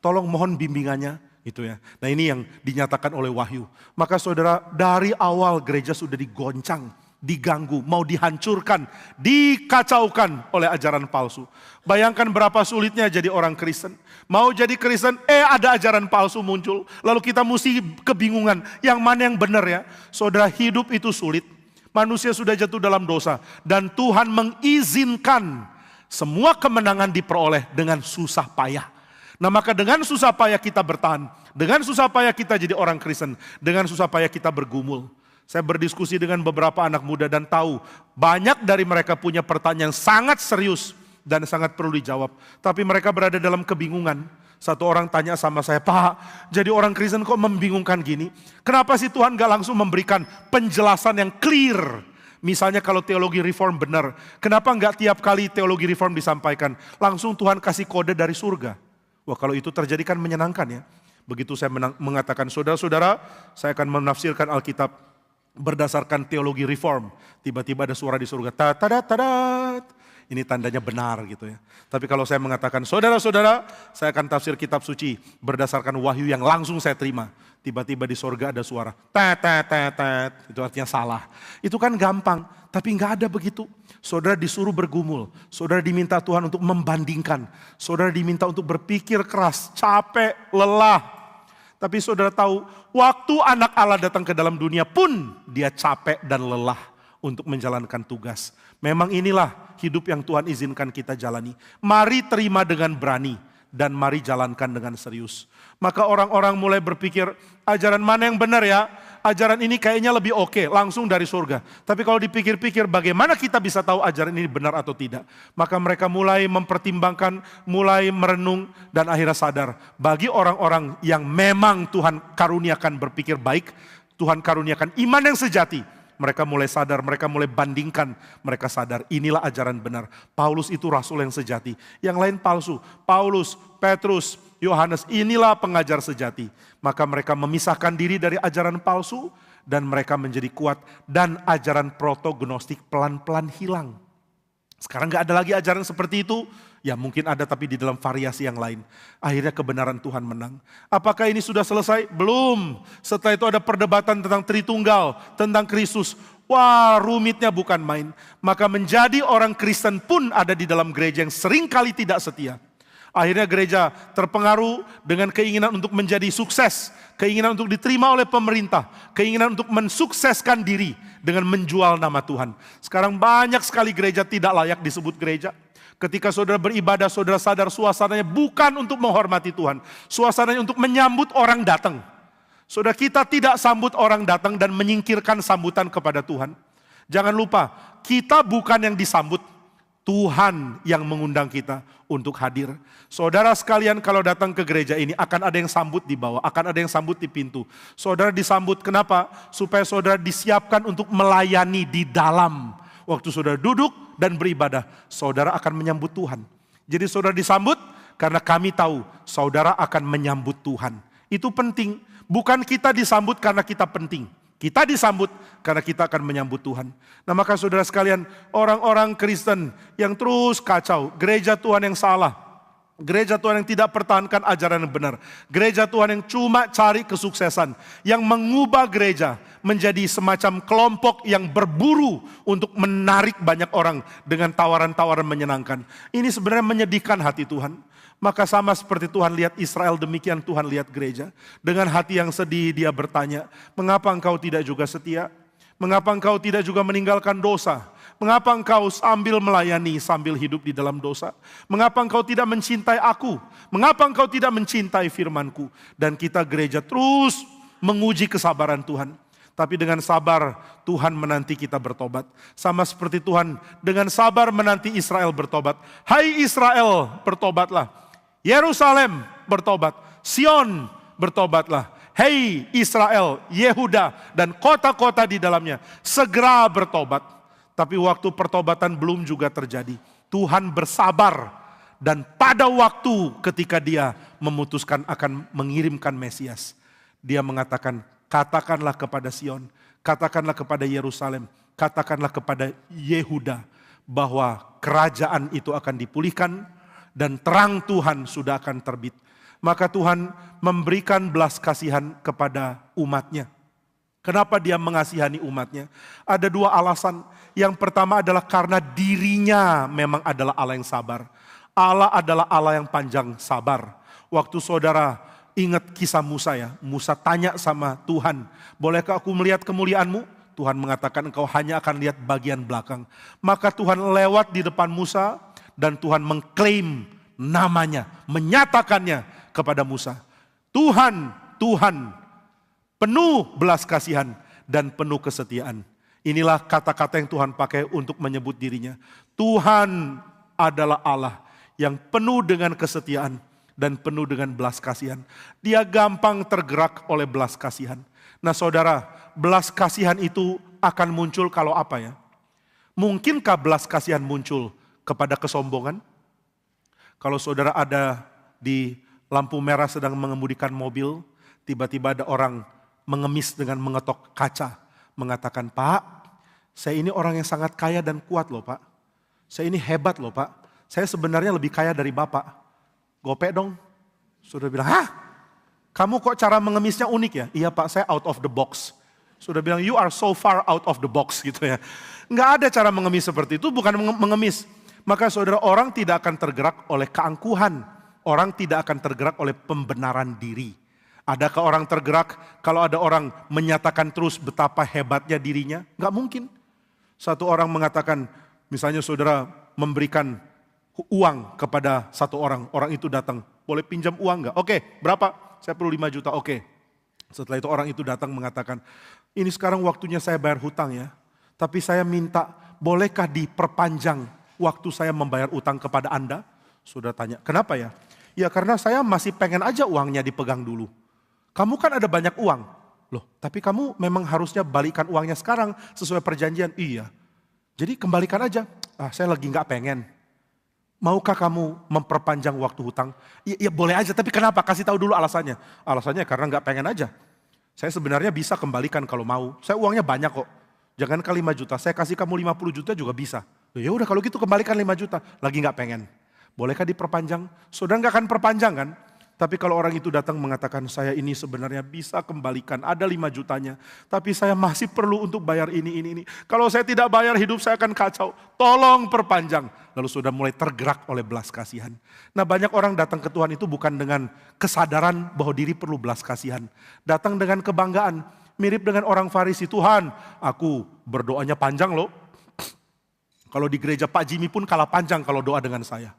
Tolong mohon bimbingannya. Itu ya. Nah ini yang dinyatakan oleh Wahyu. Maka saudara, dari awal gereja sudah digoncang, diganggu, mau dihancurkan, dikacaukan oleh ajaran palsu. Bayangkan berapa sulitnya jadi orang Kristen. Mau jadi Kristen, ada ajaran palsu muncul. Lalu kita mesti kebingungan, yang mana yang benar ya. Saudara, hidup itu sulit. Manusia sudah jatuh dalam dosa. Dan Tuhan mengizinkan semua kemenangan diperoleh dengan susah payah. Nah maka dengan susah payah kita bertahan, dengan susah payah kita jadi orang Kristen, dengan susah payah kita bergumul. Saya berdiskusi dengan beberapa anak muda dan tahu banyak dari mereka punya pertanyaan yang sangat serius dan sangat perlu dijawab. Tapi mereka berada dalam kebingungan. Satu orang tanya sama saya, Pak, jadi orang Kristen kok membingungkan gini? Kenapa sih Tuhan gak langsung memberikan penjelasan yang clear? Misalnya kalau teologi reform benar, kenapa gak tiap kali teologi reform disampaikan, langsung Tuhan kasih kode dari surga? Wah kalau itu terjadi kan menyenangkan ya. Begitu saya mengatakan saudara-saudara, saya akan menafsirkan Alkitab berdasarkan teologi reform. Tiba-tiba ada suara di surga, tadat. Ini tandanya benar gitu ya. Tapi kalau saya mengatakan saudara-saudara, saya akan tafsir kitab suci berdasarkan wahyu yang langsung saya terima. Tiba-tiba di surga ada suara, tet. Itu artinya salah. Itu kan gampang, tapi nggak ada begitu. Saudara disuruh bergumul, saudara diminta Tuhan untuk membandingkan, saudara diminta untuk berpikir keras, capek, lelah. Tapi saudara tahu, waktu anak Allah datang ke dalam dunia pun dia capek dan lelah untuk menjalankan tugas. Memang inilah hidup yang Tuhan izinkan kita jalani. Mari terima dengan berani dan mari jalankan dengan serius. Maka orang-orang mulai berpikir, ajaran mana yang benar ya? Ajaran ini kayaknya lebih oke, langsung dari surga. Tapi kalau dipikir-pikir bagaimana kita bisa tahu ajaran ini benar atau tidak? Maka mereka mulai mempertimbangkan, mulai merenung dan akhirnya sadar. Bagi orang-orang yang memang Tuhan karuniakan berpikir baik, Tuhan karuniakan iman yang sejati. Mereka mulai sadar, mereka mulai bandingkan, mereka sadar inilah ajaran benar. Paulus itu rasul yang sejati, yang lain palsu. Paulus, Petrus, Yohanes, inilah pengajar sejati. Maka mereka memisahkan diri dari ajaran palsu dan mereka menjadi kuat. Dan ajaran protognostik pelan-pelan hilang. Sekarang gak ada lagi ajaran seperti itu. Ya mungkin ada tapi di dalam variasi yang lain. Akhirnya kebenaran Tuhan menang. Apakah ini sudah selesai? Belum. Setelah itu ada perdebatan tentang Tritunggal, tentang Kristus. Wah rumitnya bukan main. Maka menjadi orang Kristen pun ada di dalam gereja yang seringkali tidak setia. Akhirnya gereja terpengaruh dengan keinginan untuk menjadi sukses. Keinginan untuk diterima oleh pemerintah. Keinginan untuk mensukseskan diri dengan menjual nama Tuhan. Sekarang banyak sekali gereja tidak layak disebut gereja. Ketika saudara beribadah, saudara sadar suasananya bukan untuk menghormati Tuhan. Suasananya untuk menyambut orang datang. Saudara kita tidak sambut orang datang dan menyingkirkan sambutan kepada Tuhan. Jangan lupa, kita bukan yang disambut. Tuhan yang mengundang kita untuk hadir. Saudara sekalian kalau datang ke gereja ini akan ada yang sambut di bawah, akan ada yang sambut di pintu. Saudara disambut kenapa? Supaya saudara disiapkan untuk melayani di dalam. Waktu saudara duduk dan beribadah, saudara akan menyambut Tuhan. Jadi saudara disambut karena kami tahu saudara akan menyambut Tuhan. Itu penting, bukan kita disambut karena kita penting. Kita disambut karena kita akan menyambut Tuhan. Nah maka saudara sekalian, orang-orang Kristen yang terus kacau, gereja Tuhan yang salah. Gereja Tuhan yang tidak pertahankan ajaran yang benar. Gereja Tuhan yang cuma cari kesuksesan. Yang mengubah gereja menjadi semacam kelompok yang berburu untuk menarik banyak orang dengan tawaran-tawaran menyenangkan. Ini sebenarnya menyedihkan hati Tuhan. Maka sama seperti Tuhan lihat Israel, demikian Tuhan lihat gereja. Dengan hati yang sedih dia bertanya, mengapa engkau tidak juga setia? Mengapa engkau tidak juga meninggalkan dosa? Mengapa engkau sambil melayani, sambil hidup di dalam dosa? Mengapa engkau tidak mencintai aku? Mengapa engkau tidak mencintai firman-Ku? Dan kita gereja terus menguji kesabaran Tuhan. Tapi dengan sabar Tuhan menanti kita bertobat. Sama seperti Tuhan dengan sabar menanti Israel bertobat. Hai Israel, bertobatlah. Yerusalem, bertobat. Sion, bertobatlah. Hei Israel, Yehuda, dan kota-kota di dalamnya, segera bertobat. Tapi waktu pertobatan belum juga terjadi. Tuhan bersabar, dan pada waktu ketika dia memutuskan akan mengirimkan Mesias, dia mengatakan, katakanlah kepada Sion, katakanlah kepada Yerusalem, katakanlah kepada Yehuda, bahwa kerajaan itu akan dipulihkan, dan terang Tuhan sudah akan terbit. Maka Tuhan memberikan belas kasihan kepada umatnya. Kenapa dia mengasihani umatnya? Ada dua alasan. Yang pertama adalah karena dirinya memang adalah Allah yang sabar. Allah adalah Allah yang panjang sabar. Waktu saudara ingat kisah Musa ya. Musa tanya sama Tuhan, bolehkah aku melihat kemuliaanmu? Tuhan mengatakan engkau hanya akan lihat bagian belakang. Maka Tuhan lewat di depan Musa dan Tuhan mengklaim namanya, menyatakannya kepada Musa. Tuhan, Tuhan, penuh belas kasihan dan penuh kesetiaan. Inilah kata-kata yang Tuhan pakai untuk menyebut dirinya. Tuhan adalah Allah yang penuh dengan kesetiaan dan penuh dengan belas kasihan. Dia gampang tergerak oleh belas kasihan. Nah saudara, belas kasihan itu akan muncul kalau apa ya? Mungkinkah belas kasihan muncul kepada kesombongan? Kalau saudara ada di lampu merah sedang mengemudikan mobil, tiba-tiba ada orang mengemis dengan mengetok kaca, mengatakan, Pak, saya ini orang yang sangat kaya dan kuat loh Pak. Saya ini hebat loh Pak. Saya sebenarnya lebih kaya dari Bapak. Gopek dong. Sudah bilang, hah? Kamu kok cara mengemisnya unik ya? Iya Pak, saya out of the box. Sudah bilang, you are so far out of the box gitu ya. Nggak ada cara mengemis seperti itu, bukan mengemis. Maka saudara, orang tidak akan tergerak oleh keangkuhan. Orang tidak akan tergerak oleh pembenaran diri. Adakah orang tergerak kalau ada orang menyatakan terus betapa hebatnya dirinya? Nggak mungkin. Satu orang mengatakan, misalnya saudara memberikan uang kepada satu orang. Orang itu datang, boleh pinjam uang nggak? Oke, berapa? Saya perlu 5 juta, oke. Setelah itu orang itu datang mengatakan, ini sekarang waktunya saya bayar hutang ya. Tapi saya minta, bolehkah diperpanjang waktu saya membayar utang kepada Anda? Sudah tanya, kenapa ya? Ya karena saya masih pengen aja uangnya dipegang dulu. Kamu kan ada banyak uang. Loh, tapi kamu memang harusnya balikan uangnya sekarang sesuai perjanjian. Iya. Jadi kembalikan aja. Saya lagi gak pengen. Maukah kamu memperpanjang waktu hutang? Ya boleh aja, tapi kenapa? Kasih tahu dulu alasannya. Alasannya karena gak pengen aja. Saya sebenarnya bisa kembalikan kalau mau. Saya uangnya banyak kok. Jangan ke 5 juta, saya kasih kamu 50 juta juga bisa. Ya udah kalau gitu kembalikan 5 juta. Lagi gak pengen. Bolehkah diperpanjang? Saudara gak akan perpanjang kan? Tapi kalau orang itu datang mengatakan, saya ini sebenarnya bisa kembalikan, ada 5 jutanya. Tapi saya masih perlu untuk bayar ini. Kalau saya tidak bayar hidup saya akan kacau. Tolong perpanjang. Lalu sudah mulai tergerak oleh belas kasihan. Nah banyak orang datang ke Tuhan itu bukan dengan kesadaran bahwa diri perlu belas kasihan. Datang dengan kebanggaan. Mirip dengan orang Farisi, Tuhan aku berdoanya panjang loh. Kalau di gereja Pak Jimmy pun kalah panjang kalau doa dengan saya.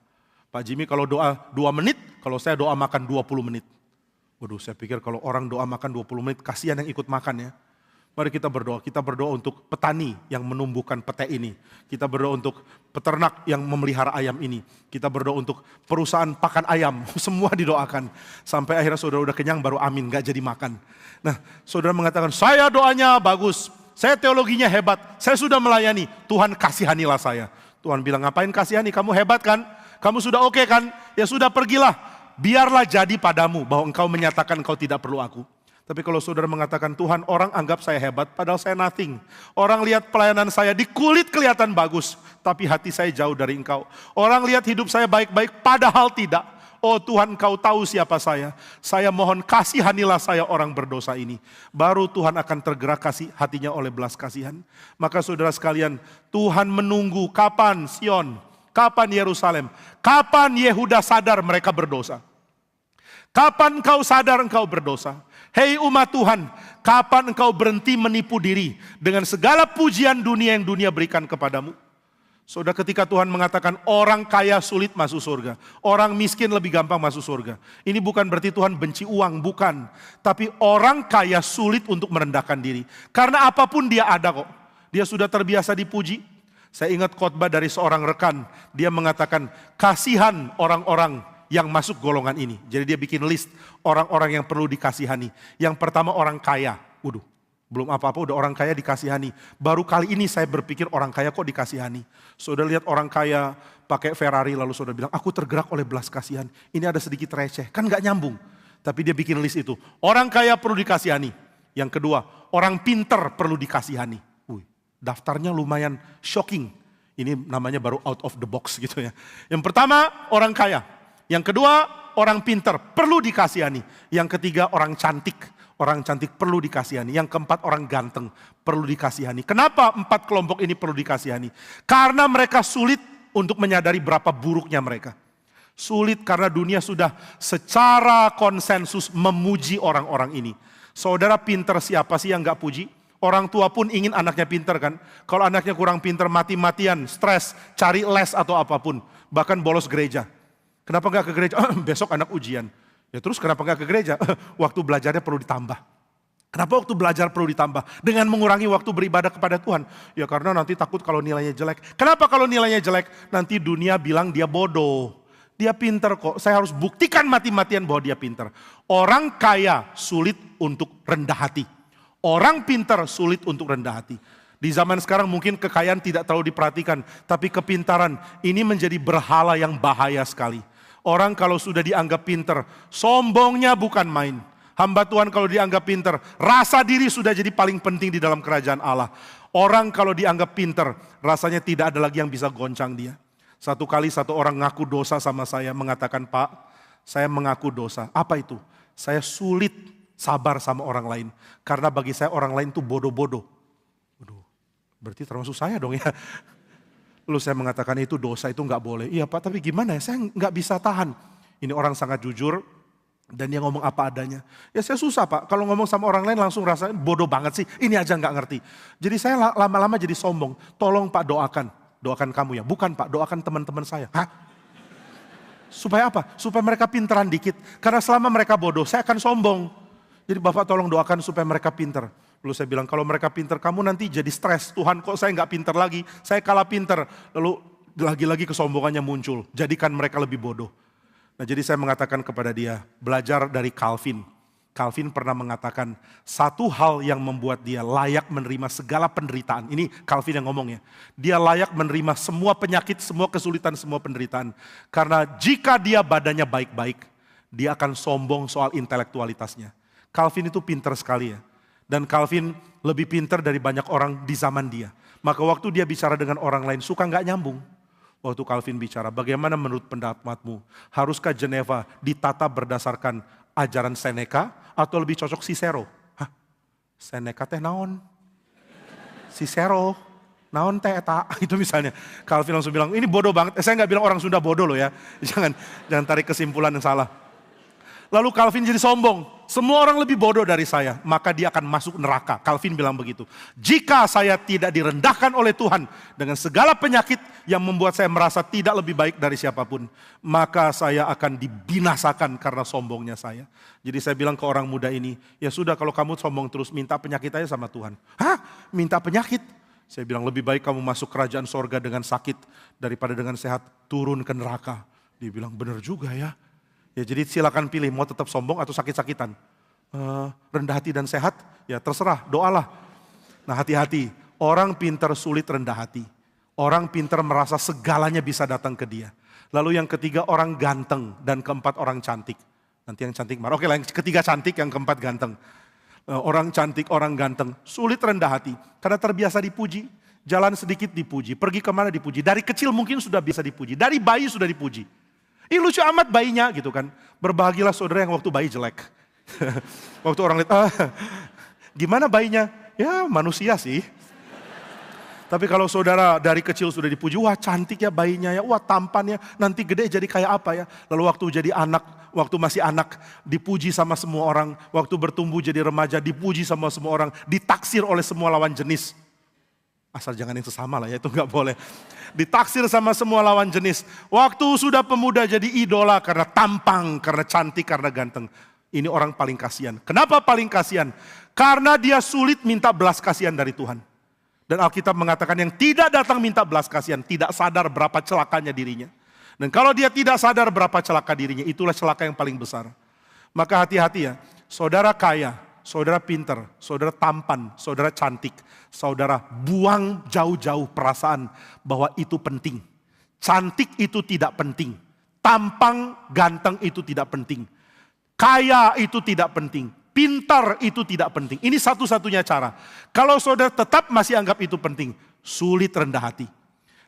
Pak Jimmy kalau doa 2 menit, kalau saya doa makan 20 menit. Waduh, saya pikir kalau orang doa makan 20 menit, kasihan yang ikut makan ya. Mari kita berdoa untuk petani yang menumbuhkan pete ini. Kita berdoa untuk peternak yang memelihara ayam ini. Kita berdoa untuk perusahaan pakan ayam, semua didoakan. Sampai akhirnya saudara udah kenyang baru amin, gak jadi makan. Nah, saudara mengatakan, saya doanya bagus, saya teologinya hebat, saya sudah melayani, Tuhan kasihanilah saya. Tuhan bilang, ngapain kasihani, kamu hebat kan? Kamu sudah oke kan? Ya sudah pergilah. Biarlah jadi padamu bahwa engkau menyatakan engkau tidak perlu aku. Tapi kalau saudara mengatakan Tuhan orang anggap saya hebat padahal saya nothing. Orang lihat pelayanan saya di kulit kelihatan bagus. Tapi hati saya jauh dari engkau. Orang lihat hidup saya baik-baik padahal tidak. Oh Tuhan, Engkau tahu siapa saya. Saya mohon kasihanilah saya orang berdosa ini. Baru Tuhan akan tergerak hatinya oleh belas kasihan. Maka saudara sekalian, Tuhan menunggu kapan Sion, kapan Yerusalem, kapan Yehuda sadar mereka berdosa. Kapan engkau sadar engkau berdosa? Hei umat Tuhan, kapan engkau berhenti menipu diri dengan segala pujian dunia yang dunia berikan kepadamu? Saudara, ketika Tuhan mengatakan orang kaya sulit masuk surga, orang miskin lebih gampang masuk surga. Ini bukan berarti Tuhan benci uang, bukan. Tapi orang kaya sulit untuk merendahkan diri. Karena apapun dia ada kok. Dia sudah terbiasa dipuji. Saya ingat khotbah dari seorang rekan, dia mengatakan kasihan orang-orang yang masuk golongan ini. Jadi dia bikin list orang-orang yang perlu dikasihani. Yang pertama orang kaya. Waduh, belum apa-apa udah orang kaya dikasihani. Baru kali ini saya berpikir orang kaya kok dikasihani. Saudara lihat orang kaya pakai Ferrari lalu saudara bilang, aku tergerak oleh belas kasihan. Ini ada sedikit receh, kan gak nyambung. Tapi dia bikin list itu. Orang kaya perlu dikasihani. Yang kedua, orang pinter perlu dikasihani. Daftarnya lumayan shocking. Ini namanya baru out of the box gitu ya. Yang pertama orang kaya. Yang kedua, orang pinter perlu dikasihani. Yang ketiga, orang cantik. Orang cantik perlu dikasihani. Yang keempat, orang ganteng perlu dikasihani. Kenapa 4 kelompok ini perlu dikasihani? Karena mereka sulit untuk menyadari berapa buruknya mereka. Sulit karena dunia sudah secara konsensus memuji orang-orang ini. Saudara, pinter siapa sih yang gak puji? Orang tua pun ingin anaknya pinter kan. Kalau anaknya kurang pinter, mati-matian, stres, cari les atau apapun. Bahkan bolos gereja. Kenapa gak ke gereja? Besok anak ujian. Ya terus kenapa gak ke gereja? Waktu belajarnya perlu ditambah. Kenapa waktu belajar perlu ditambah? Dengan mengurangi waktu beribadah kepada Tuhan. Ya karena nanti takut kalau nilainya jelek. Kenapa kalau nilainya jelek? Nanti dunia bilang dia bodoh. Dia pinter kok. Saya harus buktikan mati-matian bahwa dia pinter. Orang kaya sulit untuk rendah hati. Orang pinter sulit untuk rendah hati. Di zaman sekarang mungkin kekayaan tidak terlalu diperhatikan. Tapi kepintaran ini menjadi berhala yang bahaya sekali. Orang kalau sudah dianggap pinter, sombongnya bukan main. Hamba Tuhan kalau dianggap pinter, rasa diri sudah jadi paling penting di dalam kerajaan Allah. Orang kalau dianggap pinter, rasanya tidak ada lagi yang bisa goncang dia. Satu kali satu orang ngaku dosa sama saya, mengatakan, Pak, saya mengaku dosa. Apa itu? Saya sulit sabar sama orang lain. Karena bagi saya orang lain itu bodoh-bodoh. Waduh, berarti termasuk saya dong ya. Lalu saya mengatakan itu dosa, itu gak boleh. Iya Pak, tapi gimana ya, saya gak bisa tahan. Ini orang sangat jujur dan dia ngomong apa adanya. Ya saya susah Pak, kalau ngomong sama orang lain langsung rasanya bodoh banget sih. Ini aja gak ngerti. Jadi saya lama-lama jadi sombong. Tolong Pak doakan. Doakan kamu ya, bukan Pak, doakan teman-teman saya. Hah? Supaya apa? Supaya mereka pinteran dikit. Karena selama mereka bodoh, saya akan sombong. Jadi Bapak tolong doakan supaya mereka pinter. Lalu saya bilang, kalau mereka pinter, kamu nanti jadi stres. Tuhan kok saya gak pinter lagi, saya kalah pinter. Lalu lagi-lagi kesombongannya muncul, jadikan mereka lebih bodoh. Nah jadi saya mengatakan kepada dia, belajar dari Calvin. Calvin pernah mengatakan, satu hal yang membuat dia layak menerima segala penderitaan. Ini Calvin yang ngomong ya. Dia layak menerima semua penyakit, semua kesulitan, semua penderitaan. Karena jika dia badannya baik-baik, dia akan sombong soal intelektualitasnya. Calvin itu pinter sekali ya. Dan Calvin lebih pintar dari banyak orang di zaman dia. Maka waktu dia bicara dengan orang lain suka gak nyambung. Waktu Calvin bicara, bagaimana menurut pendapatmu? Haruskah Geneva ditata berdasarkan ajaran Seneca atau lebih cocok Cicero? Hah? Seneca teh naon? Cicero naon teh eta? Itu misalnya. Calvin langsung bilang, ini bodoh banget. Saya gak bilang orang Sunda bodoh loh ya. Jangan tarik kesimpulan yang salah. Lalu Calvin jadi sombong. Semua orang lebih bodoh dari saya, maka dia akan masuk neraka. Calvin bilang begitu. Jika saya tidak direndahkan oleh Tuhan dengan segala penyakit yang membuat saya merasa tidak lebih baik dari siapapun, maka saya akan dibinasakan karena sombongnya saya. Jadi saya bilang ke orang muda ini, ya sudah kalau kamu sombong terus, minta penyakit aja sama Tuhan. Hah? Minta penyakit? Saya bilang lebih baik kamu masuk kerajaan sorga dengan sakit daripada dengan sehat turun ke neraka. Dia bilang benar juga ya. Ya jadi silakan pilih mau tetap sombong atau sakit-sakitan. Rendah hati dan sehat, ya terserah, doalah. Nah hati-hati, orang pintar sulit rendah hati. Orang pintar merasa segalanya bisa datang ke dia. Lalu yang ketiga orang ganteng dan keempat orang cantik. Nanti yang cantik marah, oke lah yang ketiga cantik, yang keempat ganteng. Orang cantik, orang ganteng, sulit rendah hati. Karena terbiasa dipuji, jalan sedikit dipuji, pergi kemana dipuji. Dari kecil mungkin sudah biasa dipuji, dari bayi sudah dipuji. Ih lucu amat bayinya gitu kan. Berbahagialah saudara yang waktu bayi jelek. Waktu orang lihat, gimana bayinya? Ya manusia sih. Tapi kalau saudara dari kecil sudah dipuji, wah cantik ya bayinya ya, wah tampannya, nanti gede jadi kayak apa ya. Lalu waktu jadi anak, waktu masih anak dipuji sama semua orang. Waktu bertumbuh jadi remaja dipuji sama semua orang. Ditaksir oleh semua lawan jenis. Asal jangan yang sesama lah ya, itu gak boleh. Ditaksir sama semua lawan jenis. Waktu sudah pemuda jadi idola karena tampang, karena cantik, karena ganteng. Ini orang paling kasihan. Kenapa paling kasihan? Karena dia sulit minta belas kasihan dari Tuhan. Dan Alkitab mengatakan yang tidak datang minta belas kasihan, tidak sadar berapa celakanya dirinya. Dan kalau dia tidak sadar berapa celaka dirinya, itulah celaka yang paling besar. Maka hati-hati ya, saudara kaya, saudara pinter, saudara tampan, saudara cantik, saudara buang jauh-jauh perasaan bahwa itu penting. Cantik itu tidak penting, tampang, ganteng itu tidak penting, kaya itu tidak penting. Pintar itu tidak penting. Ini satu-satunya cara. Kalau saudara tetap masih anggap itu penting, sulit rendah hati.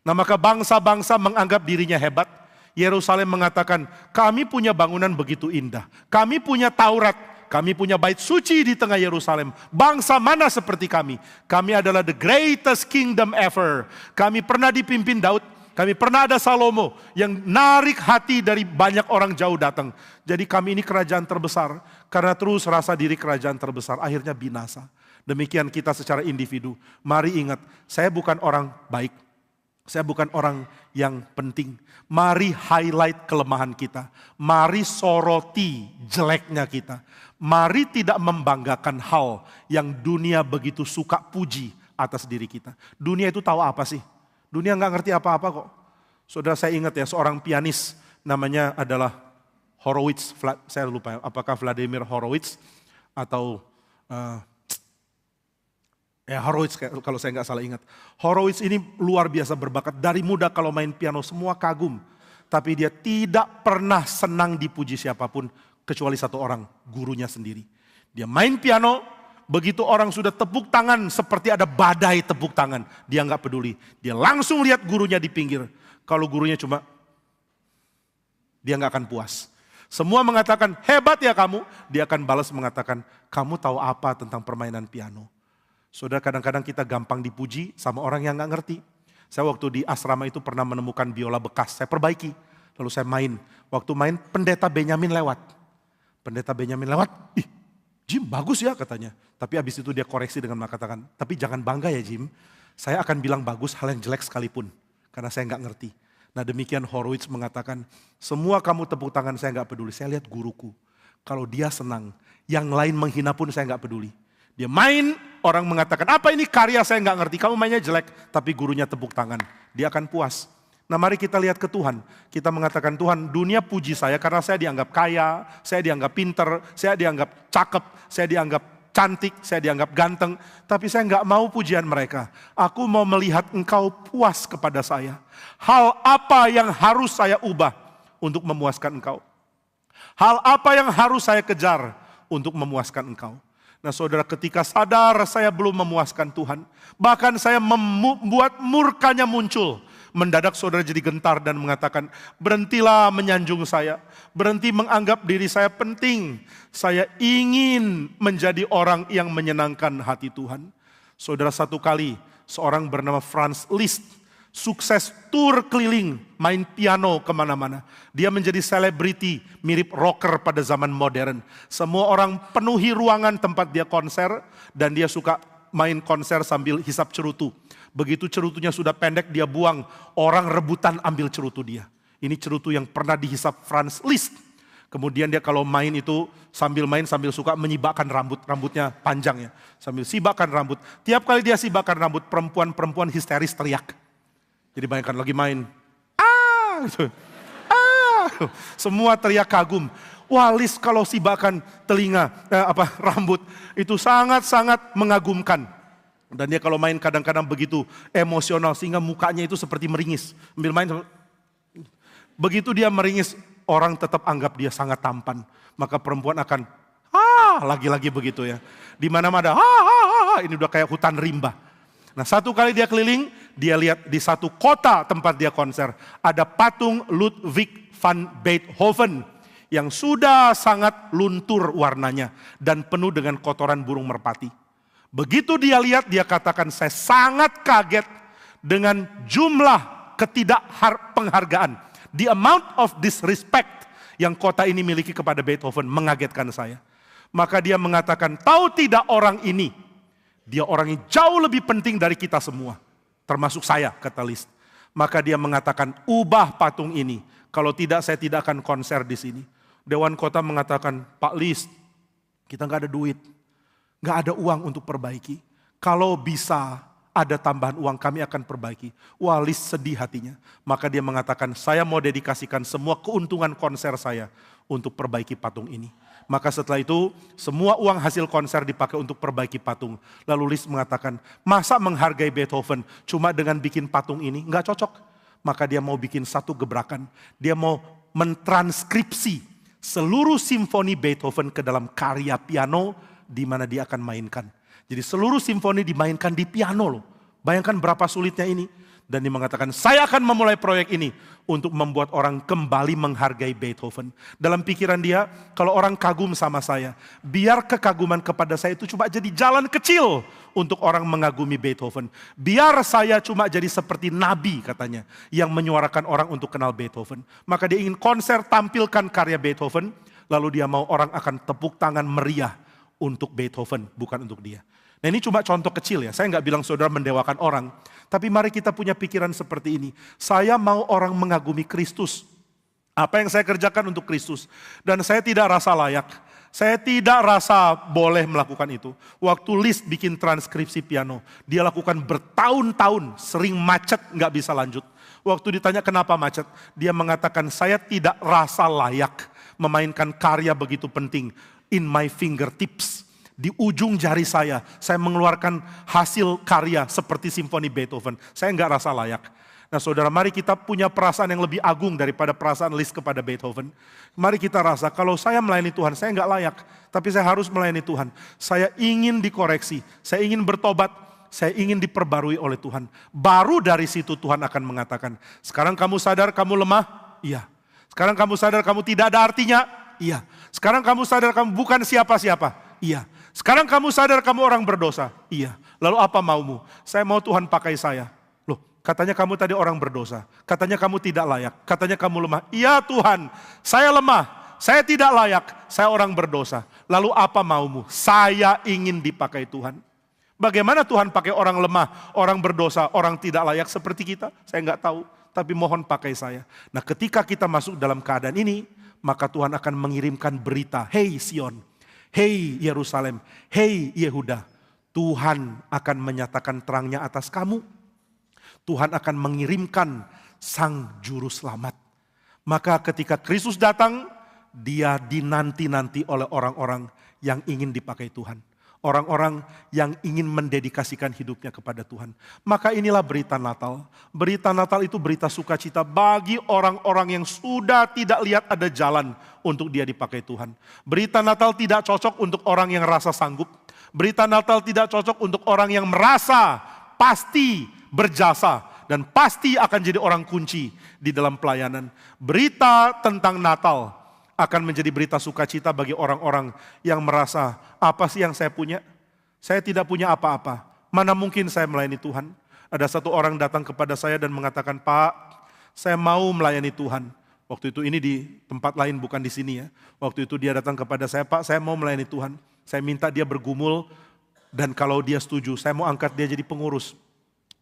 Nah maka bangsa-bangsa menganggap dirinya hebat. Yerusalem mengatakan, kami punya bangunan begitu indah. Kami punya Taurat. Kami punya bait suci di tengah Yerusalem. Bangsa mana seperti kami? Kami adalah the greatest kingdom ever. Kami pernah dipimpin Daud. Kami pernah ada Salomo yang narik hati dari banyak orang jauh datang. Jadi kami ini kerajaan terbesar. Karena terus rasa diri kerajaan terbesar, akhirnya binasa. Demikian kita secara individu. Mari ingat, saya bukan orang baik. Saya bukan orang yang penting. Mari highlight kelemahan kita. Mari soroti jeleknya kita. Mari tidak membanggakan hal yang dunia begitu suka puji atas diri kita. Dunia itu tahu apa sih? Dunia nggak ngerti apa-apa kok. Saudara saya ingat ya seorang pianis namanya adalah Horowitz. Saya lupa apakah Vladimir Horowitz atau Horowitz kalau saya nggak salah ingat. Horowitz ini luar biasa berbakat. Dari muda kalau main piano semua kagum. Tapi dia tidak pernah senang dipuji siapapun kecuali satu orang, gurunya sendiri. Dia main piano, begitu orang sudah tepuk tangan seperti ada badai tepuk tangan. Dia nggak peduli. Dia langsung lihat gurunya di pinggir. Kalau gurunya cuma, dia nggak akan puas. Semua mengatakan, hebat ya kamu. Dia akan balas mengatakan, kamu tahu apa tentang permainan piano? Saudara kadang-kadang kita gampang dipuji sama orang yang nggak ngerti. Saya waktu di asrama itu pernah menemukan biola bekas. Saya perbaiki. Lalu saya main. Waktu main pendeta Benyamin lewat. Pendeta Benyamin lewat. Ih, Jim bagus ya katanya. Tapi abis itu dia koreksi dengan mengatakan, tapi jangan bangga ya Jim. Saya akan bilang bagus hal yang jelek sekalipun. Karena saya nggak ngerti. Nah demikian Horowitz mengatakan, semua kamu tepuk tangan saya nggak peduli. Saya lihat guruku. Kalau dia senang, yang lain menghina pun saya nggak peduli. Dia main, orang mengatakan, apa ini karya saya nggak ngerti. Kamu mainnya jelek, tapi gurunya tepuk tangan. Dia akan puas. Nah mari kita lihat ke Tuhan. Kita mengatakan Tuhan dunia puji saya karena saya dianggap kaya, saya dianggap pinter, saya dianggap cakep, saya dianggap cantik, saya dianggap ganteng. Tapi saya nggak mau pujian mereka. Aku mau melihat engkau puas kepada saya. Hal apa yang harus saya ubah untuk memuaskan engkau? Hal apa yang harus saya kejar untuk memuaskan engkau? Nah saudara ketika sadar saya belum memuaskan Tuhan. Bahkan saya membuat murkanya muncul. Mendadak saudara jadi gentar dan mengatakan, berhentilah menyanjung saya. Berhenti menganggap diri saya penting. Saya ingin menjadi orang yang menyenangkan hati Tuhan. Saudara satu kali seorang bernama Franz Liszt. Sukses tur keliling, main piano kemana-mana. Dia menjadi selebriti mirip rocker pada zaman modern. Semua orang penuhi ruangan tempat dia konser. Dan dia suka main konser sambil hisap cerutu. Begitu cerutunya sudah pendek dia buang, orang rebutan ambil cerutu dia. Ini cerutu yang pernah dihisap Franz Liszt. Kemudian dia kalau main itu sambil suka menyibakkan rambutnya panjang ya. Sambil sibakkan rambut. Tiap kali dia sibakkan rambut, perempuan histeris teriak. Jadi bayangkan lagi main, gitu. Semua teriak kagum. Wah Liszt kalau sibakkan rambut itu sangat-sangat mengagumkan. Dan dia kalau main kadang-kadang begitu emosional sehingga mukanya itu seperti meringis. Sambil main, begitu dia meringis, orang tetap anggap dia sangat tampan. Maka perempuan akan, lagi-lagi begitu ya. Di mana-mana, ini udah kayak hutan rimba. Nah satu kali dia keliling, dia lihat di satu kota tempat dia konser. Ada patung Ludwig van Beethoven yang sudah sangat luntur warnanya dan penuh dengan kotoran burung merpati. Begitu dia lihat, dia katakan, saya sangat kaget dengan jumlah ketidakpenghargaan. The amount of disrespect yang kota ini miliki kepada Beethoven mengagetkan saya. Maka dia mengatakan, tahu tidak orang ini, dia orang yang jauh lebih penting dari kita semua. Termasuk saya, kata Liszt. Maka dia mengatakan, ubah patung ini. Kalau tidak, saya tidak akan konser di sini. Dewan kota mengatakan, Pak Liszt, kita nggak ada duit. Nggak ada uang untuk perbaiki. Kalau bisa ada tambahan uang, kami akan perbaiki. Wah, Liszt sedih hatinya. Maka dia mengatakan, saya mau dedikasikan semua keuntungan konser saya untuk perbaiki patung ini. Maka setelah itu, semua uang hasil konser dipakai untuk perbaiki patung. Lalu Liszt mengatakan, masa menghargai Beethoven cuma dengan bikin patung ini? Nggak cocok. Maka dia mau bikin satu gebrakan. Dia mau mentranskripsi seluruh simfoni Beethoven ke dalam karya piano di mana dia akan mainkan. Jadi seluruh simfoni dimainkan di piano loh. Bayangkan berapa sulitnya ini. Dan dia mengatakan, saya akan memulai proyek ini untuk membuat orang kembali menghargai Beethoven. Dalam pikiran dia, kalau orang kagum sama saya, biar kekaguman kepada saya itu cuma jadi jalan kecil untuk orang mengagumi Beethoven. Biar saya cuma jadi seperti nabi katanya, yang menyuarakan orang untuk kenal Beethoven. Maka dia ingin konser tampilkan karya Beethoven, lalu dia mau orang akan tepuk tangan meriah untuk Beethoven, bukan untuk dia. Nah ini cuma contoh kecil ya, saya nggak bilang saudara mendewakan orang. Tapi mari kita punya pikiran seperti ini. Saya mau orang mengagumi Kristus. Apa yang saya kerjakan untuk Kristus. Dan saya tidak rasa layak. Saya tidak rasa boleh melakukan itu. Waktu Liszt bikin transkripsi piano, dia lakukan bertahun-tahun, sering macet, nggak bisa lanjut. Waktu ditanya kenapa macet, dia mengatakan saya tidak rasa layak memainkan karya begitu penting. In my fingertips. Di ujung jari saya mengeluarkan hasil karya seperti simfoni Beethoven. Saya nggak rasa layak. Nah saudara, mari kita punya perasaan yang lebih agung daripada perasaan Liszt kepada Beethoven. Mari kita rasa, kalau saya melayani Tuhan, saya nggak layak. Tapi saya harus melayani Tuhan. Saya ingin dikoreksi, saya ingin bertobat, saya ingin diperbarui oleh Tuhan. Baru dari situ Tuhan akan mengatakan, sekarang kamu sadar kamu lemah? Iya. Sekarang kamu sadar kamu tidak ada artinya? Iya. Sekarang kamu sadar kamu bukan siapa-siapa? Iya. Sekarang kamu sadar kamu orang berdosa? Iya. Lalu apa maumu? Saya mau Tuhan pakai saya. Loh, katanya kamu tadi orang berdosa. Katanya kamu tidak layak. Katanya kamu lemah. Iya Tuhan, saya lemah. Saya tidak layak. Saya orang berdosa. Lalu apa maumu? Saya ingin dipakai Tuhan. Bagaimana Tuhan pakai orang lemah, orang berdosa, orang tidak layak seperti kita? Saya nggak tahu. Tapi mohon pakai saya. Nah ketika kita masuk dalam keadaan ini, maka Tuhan akan mengirimkan berita. Hei Sion. Hei Yerusalem, hei Yehuda, Tuhan akan menyatakan terangnya atas kamu. Tuhan akan mengirimkan sang juru selamat. Maka ketika Kristus datang, dia dinanti-nanti oleh orang-orang yang ingin dipakai Tuhan. Orang-orang yang ingin mendedikasikan hidupnya kepada Tuhan. Maka inilah berita Natal. Berita Natal itu berita sukacita bagi orang-orang yang sudah tidak lihat ada jalan untuk dia dipakai Tuhan. Berita Natal tidak cocok untuk orang yang rasa sanggup. Berita Natal tidak cocok untuk orang yang merasa pasti berjasa dan pasti akan jadi orang kunci di dalam pelayanan. Berita tentang Natal akan menjadi berita sukacita bagi orang-orang yang merasa, apa sih yang saya punya? Saya tidak punya apa-apa. Mana mungkin saya melayani Tuhan? Ada satu orang datang kepada saya dan mengatakan, Pak, saya mau melayani Tuhan. Waktu itu ini di tempat lain, bukan di sini ya. Waktu itu dia datang kepada saya, Pak, saya mau melayani Tuhan. Saya minta dia bergumul, dan kalau dia setuju, saya mau angkat dia jadi pengurus.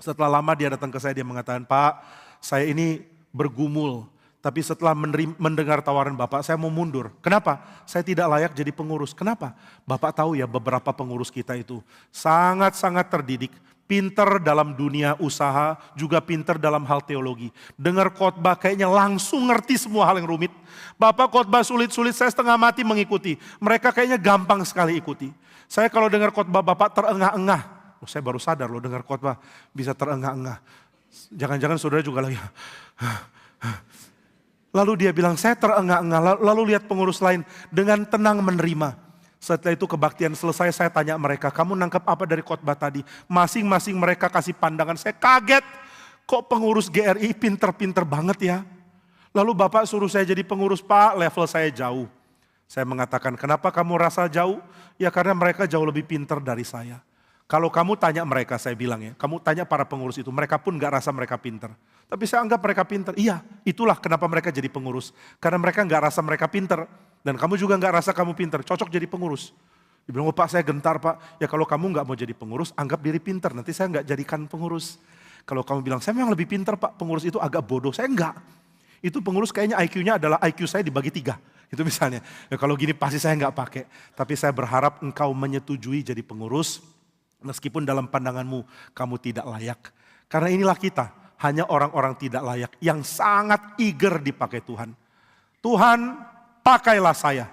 Setelah lama dia datang ke saya, dia mengatakan, Pak, saya ini bergumul. Tapi setelah mendengar tawaran Bapak, saya mau mundur. Kenapa? Saya tidak layak jadi pengurus. Kenapa? Bapak tahu ya beberapa pengurus kita itu sangat-sangat terdidik. Pinter dalam dunia usaha, juga pinter dalam hal teologi. Dengar khotbah kayaknya langsung ngerti semua hal yang rumit. Bapak khotbah sulit-sulit, saya setengah mati mengikuti. Mereka kayaknya gampang sekali ikuti. Saya kalau dengar khotbah Bapak terengah-engah. Saya baru sadar loh dengar khotbah bisa terengah-engah. Jangan-jangan saudara juga lagi. Lalu dia bilang, saya terengah-engah, lalu lihat pengurus lain dengan tenang menerima. Setelah itu kebaktian selesai, saya tanya mereka, kamu nangkep apa dari khotbah tadi? Masing-masing mereka kasih pandangan, saya kaget. Kok pengurus GRI pinter-pinter banget ya? Lalu Bapak suruh saya jadi pengurus, Pak, level saya jauh. Saya mengatakan, kenapa kamu rasa jauh? Ya karena mereka jauh lebih pintar dari saya. Kalau kamu tanya mereka, saya bilang ya, kamu tanya para pengurus itu, mereka pun gak rasa mereka pintar. Tapi saya anggap mereka pintar. Iya, itulah kenapa mereka jadi pengurus. Karena mereka gak rasa mereka pintar. Dan kamu juga gak rasa kamu pintar, cocok jadi pengurus. Dia bilang, oh Pak saya gentar Pak. Ya kalau kamu gak mau jadi pengurus, anggap diri pintar. Nanti saya gak jadikan pengurus. Kalau kamu bilang, saya memang lebih pintar Pak, pengurus itu agak bodoh. Saya enggak. Itu pengurus kayaknya IQ-nya adalah IQ saya dibagi 3. Itu misalnya. Ya kalau gini pasti saya enggak pakai. Tapi saya berharap engkau menyetujui jadi pengurus. Meskipun dalam pandanganmu kamu tidak layak. Karena inilah kita, hanya orang-orang tidak layak yang sangat eager dipakai Tuhan. Tuhan, pakailah saya.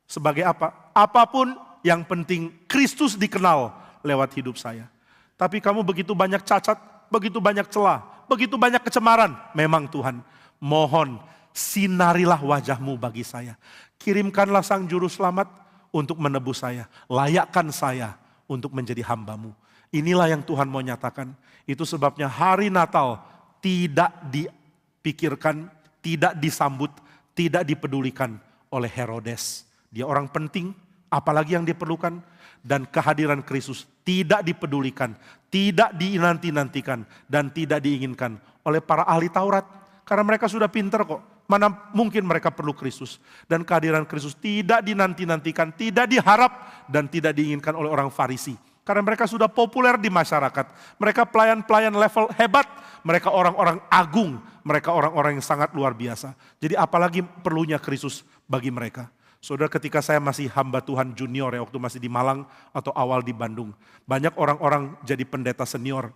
Sebagai apa? Apapun yang penting Kristus dikenal lewat hidup saya. Tapi kamu begitu banyak cacat, begitu banyak celah, begitu banyak kecemaran. Memang Tuhan, mohon sinarilah wajahmu bagi saya. Kirimkanlah Sang Juru Selamat untuk menebus saya. Layakkan saya untuk menjadi hamba-Mu. Inilah yang Tuhan mau nyatakan. Itu sebabnya hari Natal tidak dipikirkan, tidak disambut, tidak dipedulikan oleh Herodes. Dia orang penting, apalagi yang diperlukan. Dan kehadiran Kristus tidak dipedulikan, tidak dinanti-nantikan, dan tidak diinginkan oleh para ahli Taurat. Karena mereka sudah pintar kok. Mana mungkin mereka perlu Kristus. Dan kehadiran Kristus tidak dinanti-nantikan, tidak diharap, dan tidak diinginkan oleh orang Farisi. Karena mereka sudah populer di masyarakat. Mereka pelayan-pelayan level hebat. Mereka orang-orang agung. Mereka orang-orang yang sangat luar biasa. Jadi apalagi perlunya Kristus bagi mereka. Saudara, ketika saya masih hamba Tuhan junior ya, waktu masih di Malang atau awal di Bandung. Banyak orang-orang jadi pendeta senior.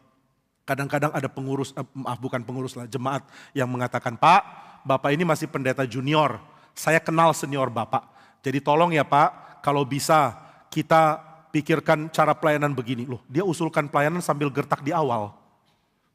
Kadang-kadang ada pengurus, bukan pengurus lah, jemaat yang mengatakan, Pak, Bapak ini masih pendeta junior. Saya kenal senior Bapak. Jadi tolong ya Pak, kalau bisa kita pikirkan cara pelayanan begini. Loh, dia usulkan pelayanan sambil gertak di awal.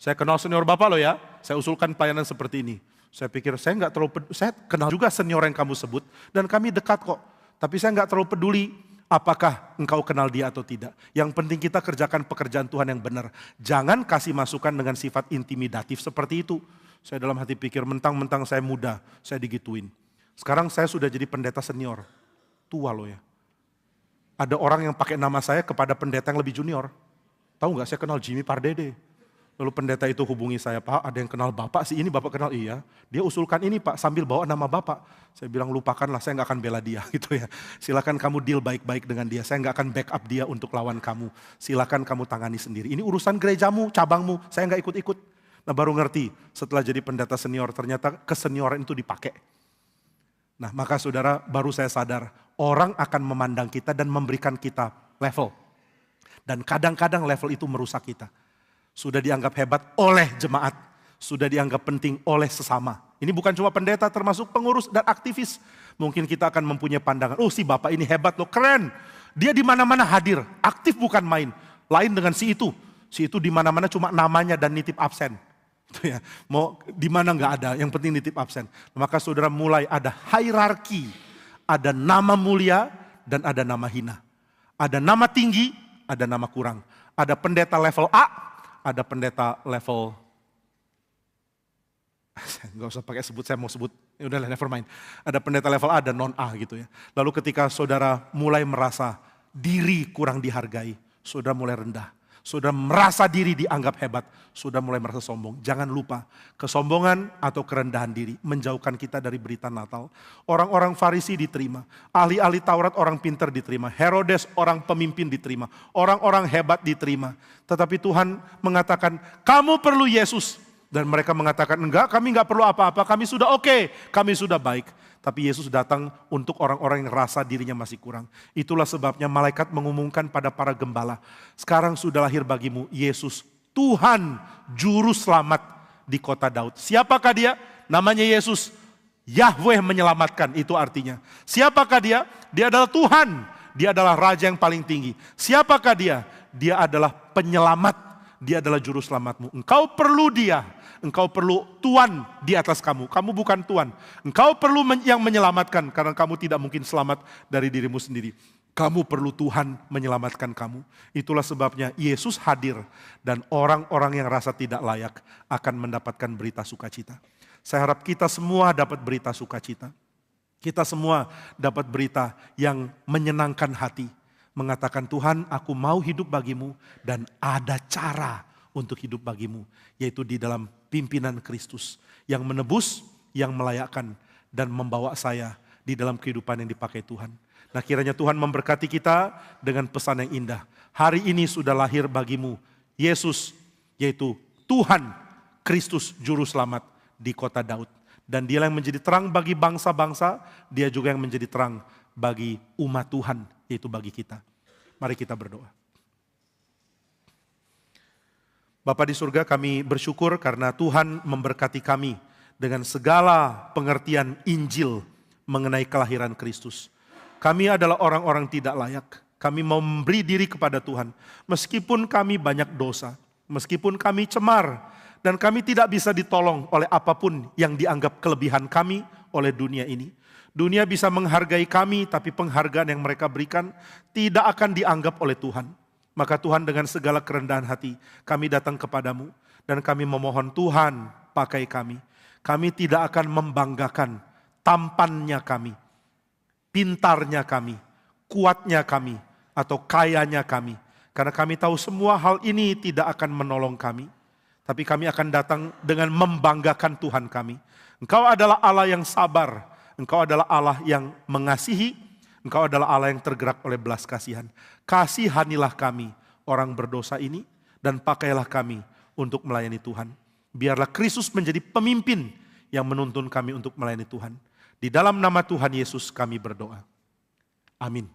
Saya kenal senior Bapak loh ya, saya usulkan pelayanan seperti ini. Saya pikir saya kenal juga senior yang kamu sebut dan kami dekat kok. Tapi saya nggak terlalu peduli apakah engkau kenal dia atau tidak. Yang penting kita kerjakan pekerjaan Tuhan yang benar. Jangan kasih masukan dengan sifat intimidatif seperti itu. Saya dalam hati pikir mentang-mentang saya muda, saya digituin. Sekarang saya sudah jadi pendeta senior. Tua loh ya. Ada orang yang pakai nama saya kepada pendeta yang lebih junior. Tahu nggak, saya kenal Jimmy Pardede. Lalu pendeta itu hubungi saya, Pak ada yang kenal Bapak sih, ini Bapak kenal? Iya, dia usulkan ini Pak sambil bawa nama Bapak. Saya bilang lupakanlah, saya nggak akan bela dia gitu ya. Silakan kamu deal baik-baik dengan dia, saya nggak akan backup dia untuk lawan kamu. Silakan kamu tangani sendiri, ini urusan gerejamu, cabangmu, saya nggak ikut-ikut. Nah baru ngerti setelah jadi pendeta senior ternyata kesenioran itu dipakai. Nah maka saudara baru saya sadar, orang akan memandang kita dan memberikan kita level. Dan kadang-kadang level itu merusak kita. Sudah dianggap hebat oleh jemaat. Sudah dianggap penting oleh sesama. Ini bukan cuma pendeta, termasuk pengurus dan aktivis. Mungkin kita akan mempunyai pandangan, oh si Bapak ini hebat loh, keren. Dia di mana-mana hadir, aktif bukan main. Lain dengan si itu. Si itu di mana-mana cuma namanya dan nitip absen. Itu ya. Mau di mana nggak ada, yang penting nitip absen. Maka saudara mulai ada hierarki. Ada nama mulia dan ada nama hina. Ada nama tinggi, ada nama kurang. Ada pendeta level A, ada pendeta level, nggak usah pakai sebut, saya mau sebut, ya udahlah never mind. Ada pendeta level A dan non A gitu ya. Lalu ketika saudara mulai merasa diri kurang dihargai, saudara mulai rendah. Saudara merasa diri dianggap hebat, saudara mulai merasa sombong. Jangan lupa, kesombongan atau kerendahan diri menjauhkan kita dari berita Natal. Orang-orang Farisi diterima, ahli-ahli Taurat orang pintar diterima, Herodes orang pemimpin diterima, orang-orang hebat diterima. Tetapi Tuhan mengatakan, kamu perlu Yesus. Dan mereka mengatakan, enggak, kami enggak perlu apa-apa, kami sudah oke, kami sudah baik. Tapi Yesus datang untuk orang-orang yang rasa dirinya masih kurang. Itulah sebabnya malaikat mengumumkan pada para gembala, sekarang sudah lahir bagimu Yesus, Tuhan Juru Selamat di kota Daud. Siapakah dia? Namanya Yesus. Yahweh menyelamatkan, itu artinya. Siapakah dia? Dia adalah Tuhan. Dia adalah Raja yang paling tinggi. Siapakah dia? Dia adalah penyelamat. Dia adalah Juru Selamatmu. Engkau perlu dia. Engkau perlu Tuhan di atas kamu. Kamu bukan Tuhan. Engkau perlu yang menyelamatkan karena kamu tidak mungkin selamat dari dirimu sendiri. Kamu perlu Tuhan menyelamatkan kamu. Itulah sebabnya Yesus hadir dan orang-orang yang rasa tidak layak akan mendapatkan berita sukacita. Saya harap kita semua dapat berita sukacita. Kita semua dapat berita yang menyenangkan hati. Mengatakan, Tuhan, aku mau hidup bagimu dan ada cara untuk hidup bagimu. Yaitu di dalam pimpinan Kristus yang menebus, yang melayakkan dan membawa saya di dalam kehidupan yang dipakai Tuhan. Nah, kiranya Tuhan memberkati kita dengan pesan yang indah. Hari ini sudah lahir bagimu Yesus, yaitu Tuhan Kristus Juru Selamat di kota Daud. Dan dia yang menjadi terang bagi bangsa-bangsa, dia juga yang menjadi terang bagi umat Tuhan, yaitu bagi kita. Mari kita berdoa. Bapa di surga, kami bersyukur karena Tuhan memberkati kami dengan segala pengertian Injil mengenai kelahiran Kristus. Kami adalah orang-orang tidak layak. Kami mau memberi diri kepada Tuhan. Meskipun kami banyak dosa. Meskipun kami cemar. Dan kami tidak bisa ditolong oleh apapun yang dianggap kelebihan kami oleh dunia ini. Dunia bisa menghargai kami, tapi penghargaan yang mereka berikan tidak akan dianggap oleh Tuhan. Maka Tuhan dengan segala kerendahan hati, kami datang kepadamu. Dan kami memohon Tuhan pakai kami. Kami tidak akan membanggakan tampannya kami, pintarnya kami, kuatnya kami, atau kayanya kami. Karena kami tahu semua hal ini tidak akan menolong kami. Tapi kami akan datang dengan membanggakan Tuhan kami. Engkau adalah Allah yang sabar. Engkau adalah Allah yang mengasihi. Engkau adalah Allah yang tergerak oleh belas kasihan. Kasihanilah kami, orang berdosa ini. Dan pakailah kami untuk melayani Tuhan. Biarlah Kristus menjadi pemimpin yang menuntun kami untuk melayani Tuhan. Di dalam nama Tuhan Yesus kami berdoa. Amin.